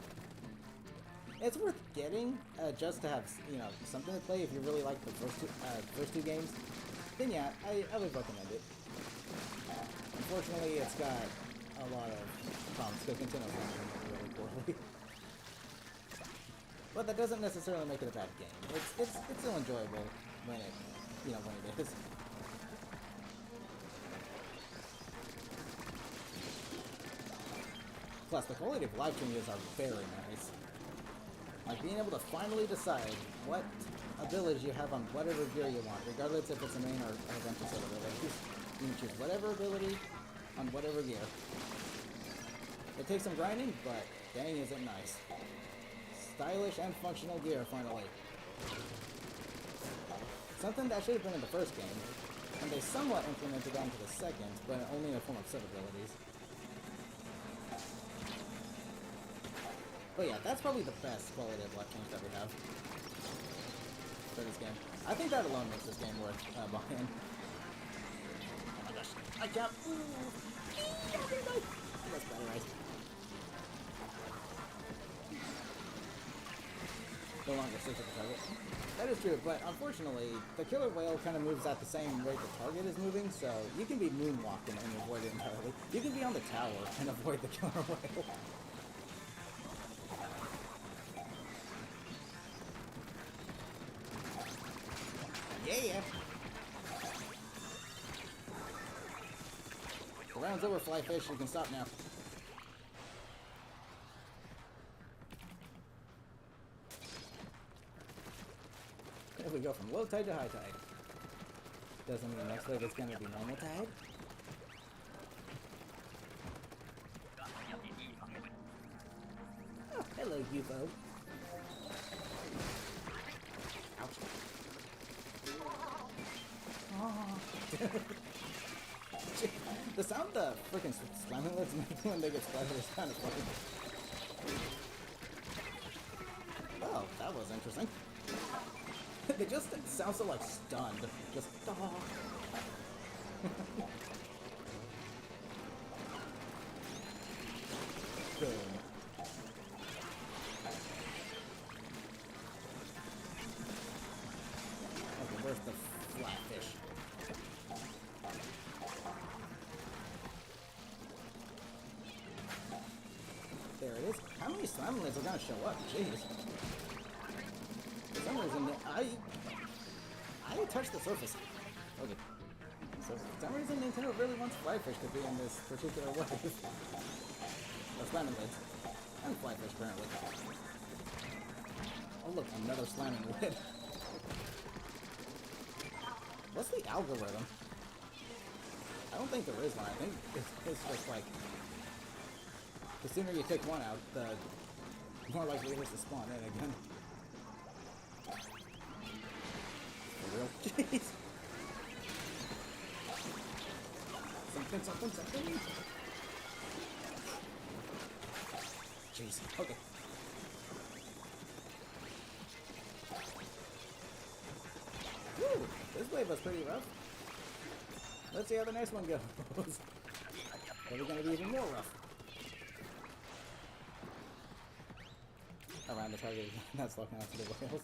It's worth getting just to have, you know, something to play if you really like the first two games. Then yeah, I would recommend it. Unfortunately, it's got a lot of problems because Nintendo's running it really poorly. But that doesn't necessarily make it a bad game. It's still enjoyable when it, you know, when it is. Plus, the quality of live changes are very nice. Like being able to finally decide what abilities you have on whatever gear you want, regardless if it's a main or a bunch of other abilities. You can choose whatever ability on whatever gear. It takes some grinding, but dang is it nice. Stylish and functional gear, finally. Something that should have been in the first game, and they somewhat implemented onto the second, but only in the form of sub-abilities. But yeah, that's probably the best quality of life change that we have for this game. I think that alone makes this game worth buying. Oh my gosh, I can't. That's better, right? No longer sticks at the target. That is true, but unfortunately, the killer whale kind of moves at the same rate the target is moving, so you can be moonwalking and avoid it entirely. You can be on the tower and avoid the killer whale. Yeah! The round's over, Flyfish. You can stop now. There we go, from low tide to high tide. Doesn't mean next wave is going to be normal tide. Oh, hello, UFO. Ouch. Oh. The sound the freaking slamming lids make when they get splattered is kind of funny. Oh, that was interesting. They just sound so like stunned. Just boom. Okay, where's the flatfish? There it is. How many slime lids are gonna show up? Jeez. For some reason, I touched the surface. Okay. So for some reason, Nintendo really wants Flyfish to be in this particular wave. Or slamming lids. And Flyfish, apparently. Oh look, another slamming lid. What's the algorithm? I don't think there is one. I think it's just like, the sooner you take one out, the more likely it is to spawn in again. For real? Jeez. Something. Jeez. Okay. Woo! This wave was pretty rough. Let's see how the next one goes. Probably gonna be even more rough. Around the target, that's locking onto the whales.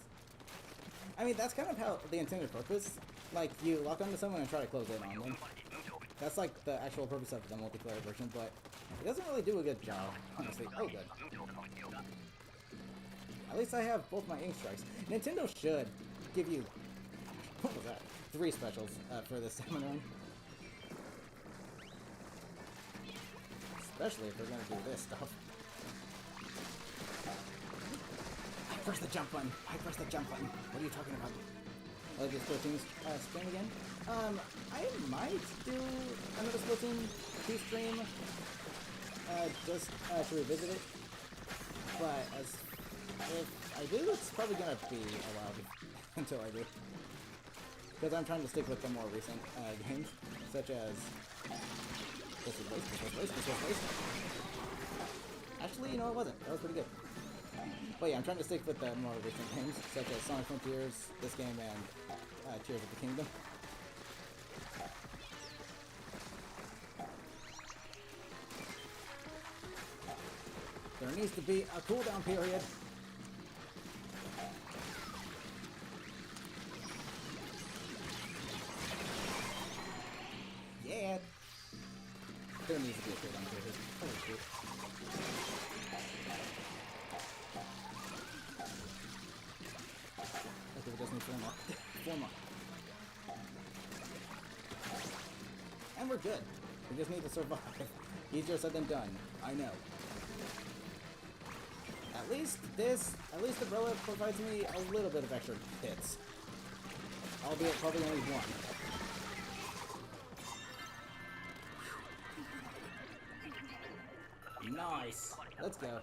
I mean, that's kind of how the intended purpose. Like, you lock onto someone and try to close in on them. That's like the actual purpose of the multiplayer version, but it doesn't really do a good job, honestly. Oh, good. At least I have both my ink strikes. Nintendo should give you, what was that? 3 specials for this Salmon Run. Especially if they're gonna do this stuff. I pressed the jump button. What are you talking about? Like this Splatoon stream again? I might do another Splatoon 2 stream, just to revisit it. But if I do, it's probably gonna be a while until I do. Because I'm trying to stick with the more recent games, such as this was. Actually, you know, it wasn't. That was pretty good. But yeah, I'm trying to stick with the more recent games, such as Sonic Frontiers, this game, and Tears of the Kingdom. There needs to be a cooldown period. there needs to be a trade on here. Holy shit. Okay, we just need 4 more. 4 more. And we're good. We just need to survive. Easier said than done. I know. At least the relic provides me a little bit of extra hits. Albeit probably only 1. Nice. Let's go.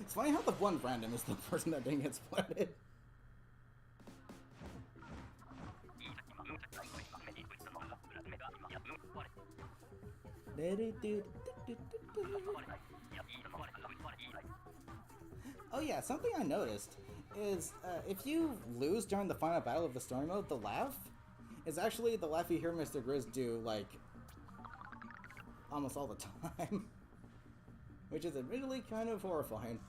It's funny how the one random is the person that didn't get splatted. Oh yeah, something I noticed is if you lose during the final battle of the story mode, the laugh is actually the laugh you hear Mr. Grizz do, like, almost all the time. Which is admittedly kind of horrifying.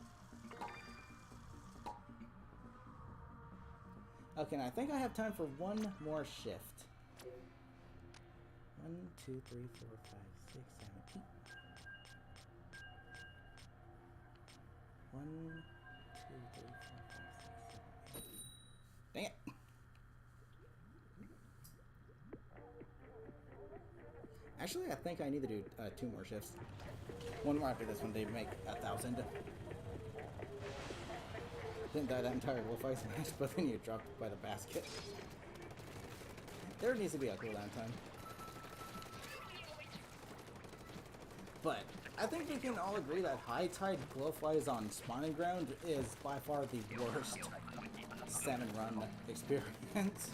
Okay, now I think I have time for one more shift. 1, 2, 3, 4, 5, 6, 7, 8. 1, 2, 3, 4, 5, 6, 7, 8. Dang it! Actually, I think I need to do 2 more shifts. 1 more after this one, they make 1,000. Didn't die that entire wolf ice match, but then you dropped by the basket. There needs to be a cooldown time. But I think we can all agree that high tide glowflies on spawning ground is by far the worst Salmon Run experience.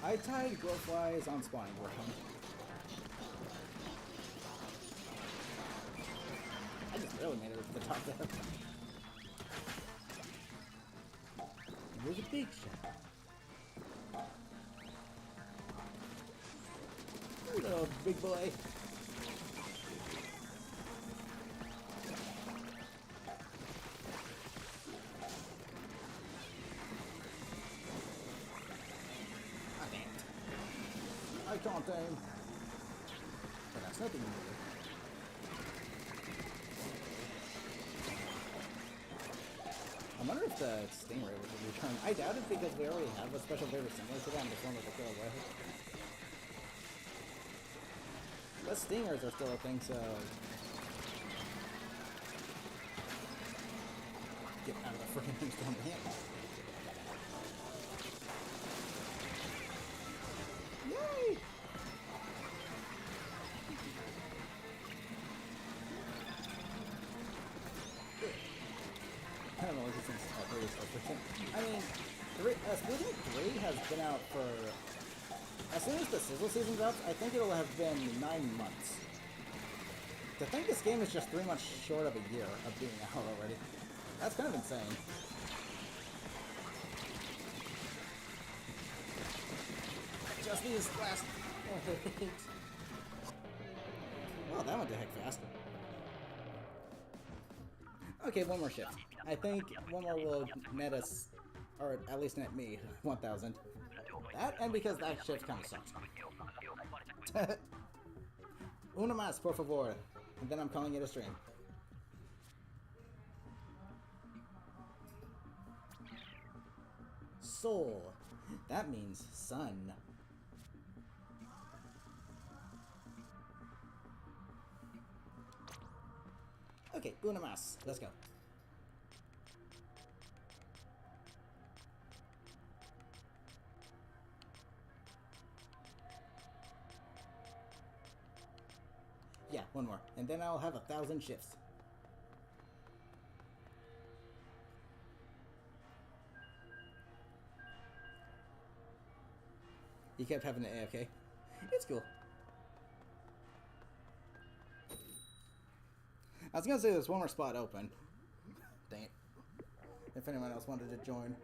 High tide glowflies on spawning ground. I just barely made it to the top there. There's a big shot. Hello, big boy. I can't. I can't aim. But that's nothing new. I wonder if the stingray would return. I doubt it because we already have a special very similar to that in the form of the kill away. But stingers are still a thing, so... Get out of the freaking thing, damn. Yay! I don't know what this is. I mean, Splatoon 3 has been out for... As soon as the Sizzle season drops, I think it'll have been 9 months. To think this game is just 3 months short of a year of being out already. That's kind of insane. Just these last... Well, that went to heck fast. Okay, 1 more shift. I think 1 more will net us, or at least net me, 1,000. That, and because that shift kind of sucks. Una más, por favor. And then I'm calling it a stream. Sol. That means sun. Okay, una más. Let's go. Yeah, 1 more. And then I'll have 1,000 shifts. You kept having an AFK. It's cool. I was gonna say there's 1 more spot open. Dang it. If anyone else wanted to join.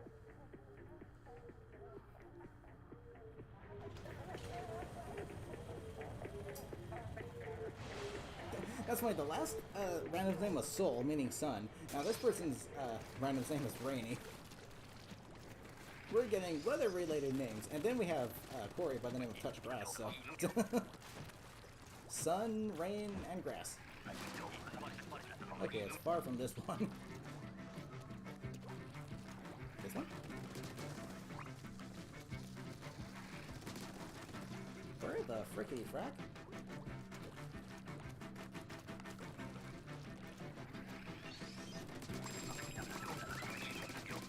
That's funny, the last random's name was Sol, meaning sun. Now this person's random's name is Rainy. we're getting weather-related names. And then we have Corey by the name of Touch Grass, so... Sun, rain, and grass. Okay, it's far from this one. This one? Where the frickety frack?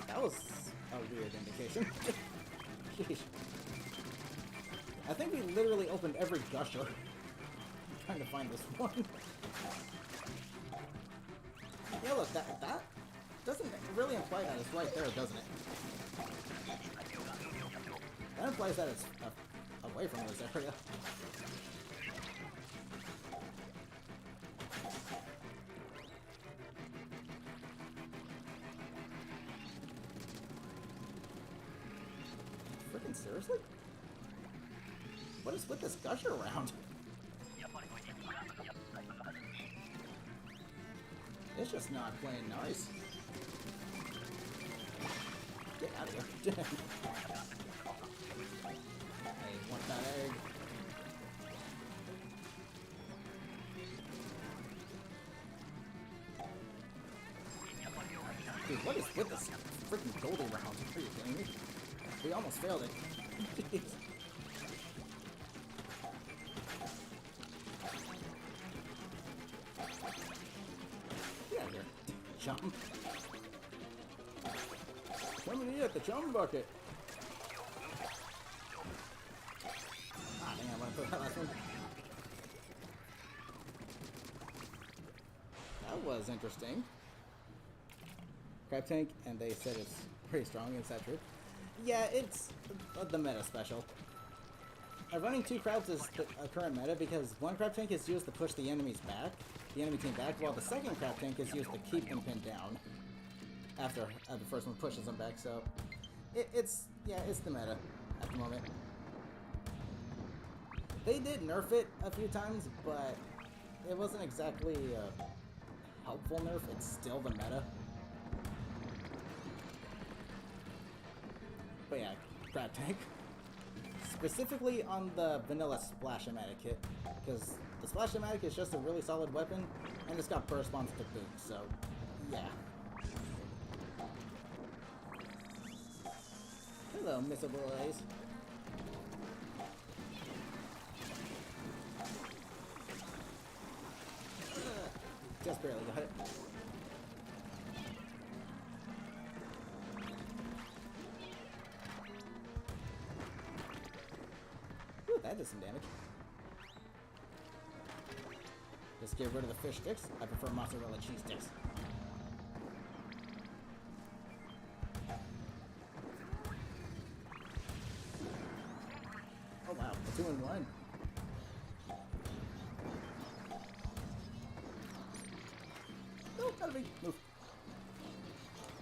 That was a weird indication. Sheesh. I think we literally opened every gusher. I'm trying to find this one. Yeah, look, that doesn't really imply that it's right there, doesn't it? That implies that it's away from this area. Freaking seriously? What is with this gusher around? It's just not playing nice. Get out of here. Hey, want that egg? Dude, what is with this freaking goldie round? Are you kidding me? We almost failed it. Jeez. Get out of here. Jump. Coming in at the jump bucket. Ah, dang, I want to put that last one. That was interesting. Crab tank, and they said it's pretty strong. Is that true? Yeah, it's the meta special. Running two crabs is the current meta because one crab tank is used to push the enemy team back, while the second crab tank is used to keep them pinned down after the first one pushes them back. So it's the meta at the moment. They did nerf it a few times, but it wasn't exactly a helpful nerf. It's still the meta. But yeah, crab tank. Specifically on the vanilla Splash-O-Matic kit, because the Splash-O-Matic is just a really solid weapon, and it's got burst bombs to boot, so yeah. Hello, Mr. Boys. Just barely got it. That did some damage. Just get rid of the fish sticks. I prefer mozzarella cheese sticks. Oh wow, a 2-in-1. No, gotta be move.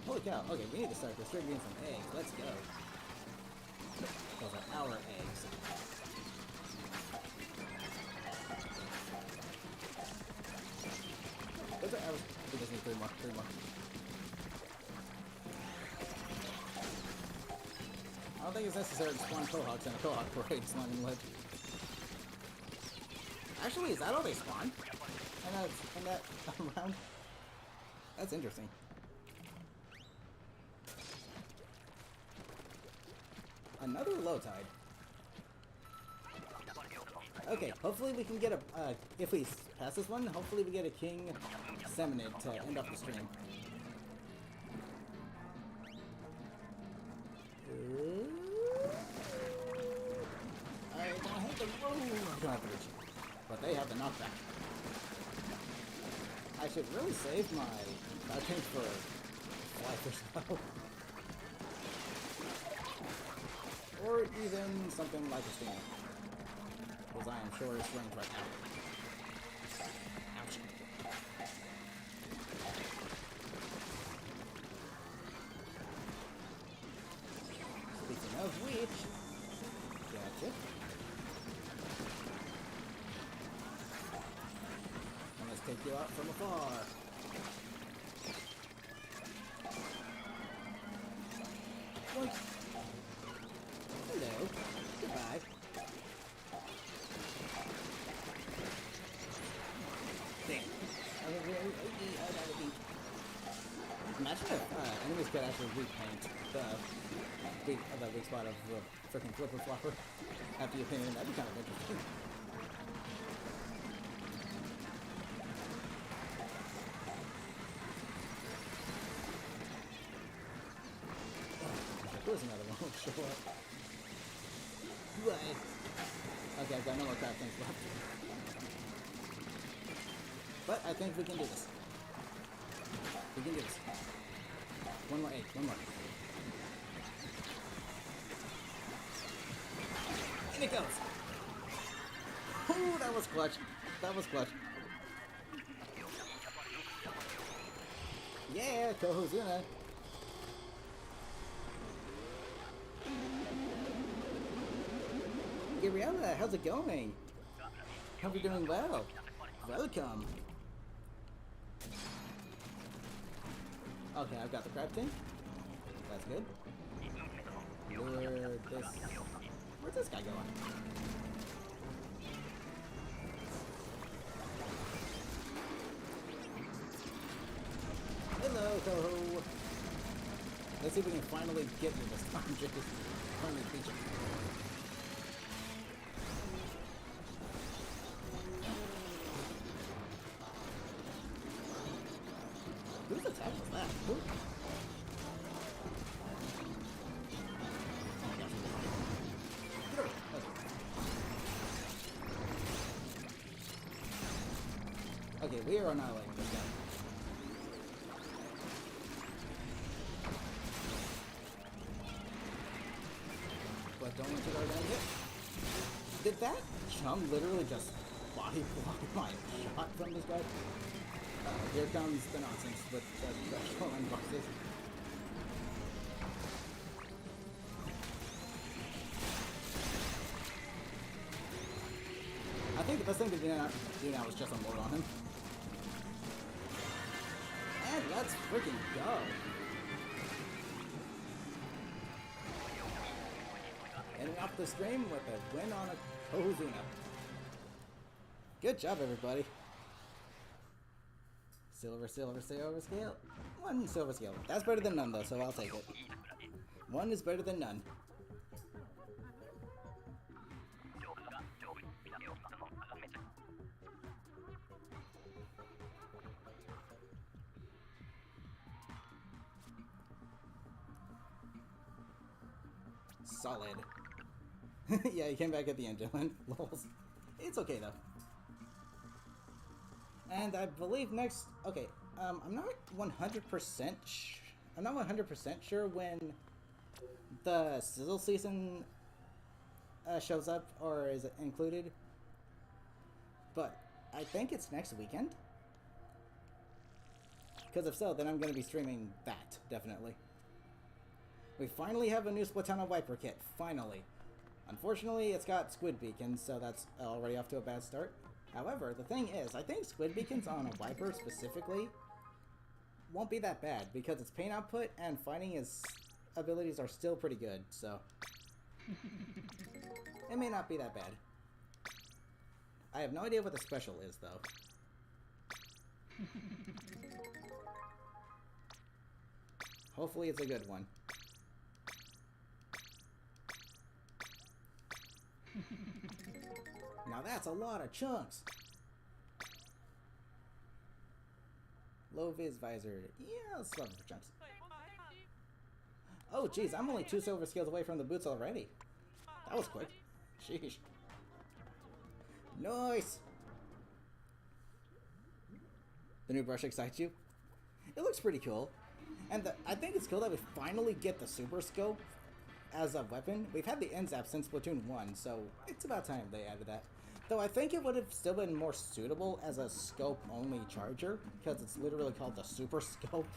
Holy cow! Okay, we need to start distributing some eggs. Let's go. Those are our eggs. We just need three more. I don't think it's necessary to spawn Quahawks in a Quahawk parade slamming lip. Actually, is that all they spawn? In that round? That's interesting. Another low tide. Okay, hopefully we can get a, if we pass this one, hopefully we get a King Discriminate to end off the stream. I don't have the, oh, I don't have the reach. But they have the knockback. I should really save my tank for life or so. Or even something like a sting. Because I am sure it's range right now. Ouch. Speaking of which, gotcha. And let's take you out from afar. Boink. Imagine if enemies could actually repaint the weak spot of the freaking flipper flopper after you paint it. That'd be kind of interesting. There's another one will show up. Right. Okay, I've got no more crab things left. But I think we can do this. We can do this. One more egg, one more. And it goes! Ooh, that was clutch. That was clutch. Yeah, Kohozuna. Gabriella, how's it going? Hope you're doing well. Welcome. Okay, I've got the crab thing. That's good. Where's this guy going? Hello, Toho. Let's see if we can finally get you this time. Just finally beat you. Whose attack was that? Who? Oh my gosh. Get over here. Okay, we are annihilating this guy. But don't let you go down yet. Did that chum literally just body block my shot from this guy? Here comes the nonsense with the special unboxes. I think the best thing to do now is just unload on him. And let's freaking go! Ending off the stream with a win on a Kohozuna. Good job, everybody. Silver scale. 1 silver scale. That's better than none, though, so I'll take it. 1 is better than none. Solid. Yeah, he came back at the end, Dylan. Lols. It's okay, though. And I believe next... Okay, I'm not 100% I'm not 100% sure when the sizzle season shows up or is included. But I think it's next weekend. Because if so, then I'm going to be streaming that, definitely. We finally have a new Splatoon Viper kit, finally. Unfortunately, it's got squid beacons, so that's already off to a bad start. However, the thing is, I think squid beacons on a Viper specifically won't be that bad, because its paint output and fighting abilities are still pretty good, so... it may not be that bad. I have no idea what the special is, though. Hopefully it's a good one. Now that's a lot of chunks. Low vis visor. Yeah, let's swap it for chunks. Oh, geez, I'm only 2 silver scales away from the boots already. That was quick. Sheesh. Nice. The new brush excites you? It looks pretty cool. And I think it's cool that we finally get the super scope as a weapon. We've had the NZAP since Splatoon 1, so it's about time they added that. Though I think it would have still been more suitable as a scope-only charger, because it's literally called the super scope.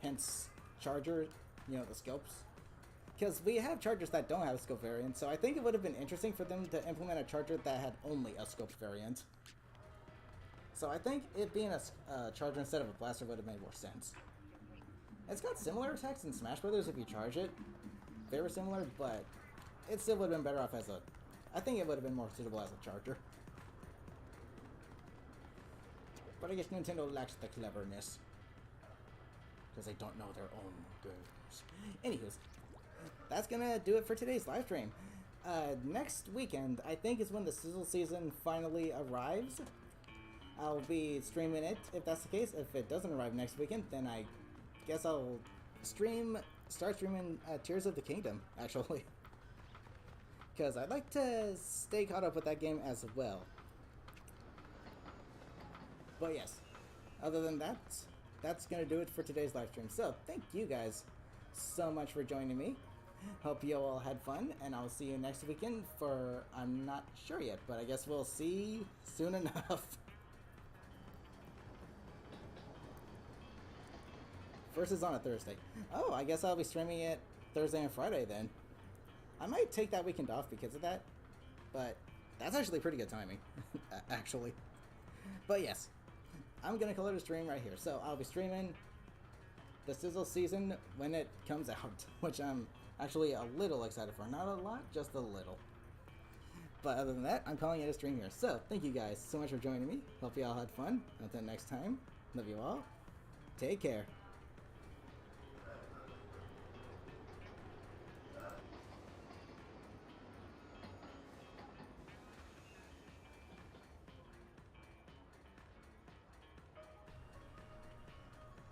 Hence, charger, you know, the scopes. Because we have chargers that don't have a scope variant, so I think it would have been interesting for them to implement a charger that had only a scope variant. So I think it being a charger instead of a blaster would have made more sense. It's got similar attacks in Smash Brothers if you charge it. Very similar, but it still would have been better off as a... I think it would have been more suitable as a charger. But I guess Nintendo lacks the cleverness. because they don't know their own games. Anywho's, that's gonna do it for today's live stream. Next weekend, I think, is when the sizzle season finally arrives. I'll be streaming it if that's the case. If it doesn't arrive next weekend, then I guess I'll start streaming Tears of the Kingdom, actually. Because I'd like to stay caught up with that game as well. But yes, other than that, that's going to do it for today's live stream. So, thank you guys so much for joining me. Hope you all had fun, and I'll see you next weekend for, I'm not sure yet, but I guess we'll see soon enough. First is on a Thursday. Oh, I guess I'll be streaming it Thursday and Friday then. I might take that weekend off because of that, but that's actually pretty good timing, actually. But yes, I'm gonna call it a stream right here. So I'll be streaming the Sizzle season when it comes out, which I'm actually a little excited for. Not a lot, just a little. But other than that, I'm calling it a stream here. So thank you guys so much for joining me. Hope you all had fun. Until next time, love you all. Take care.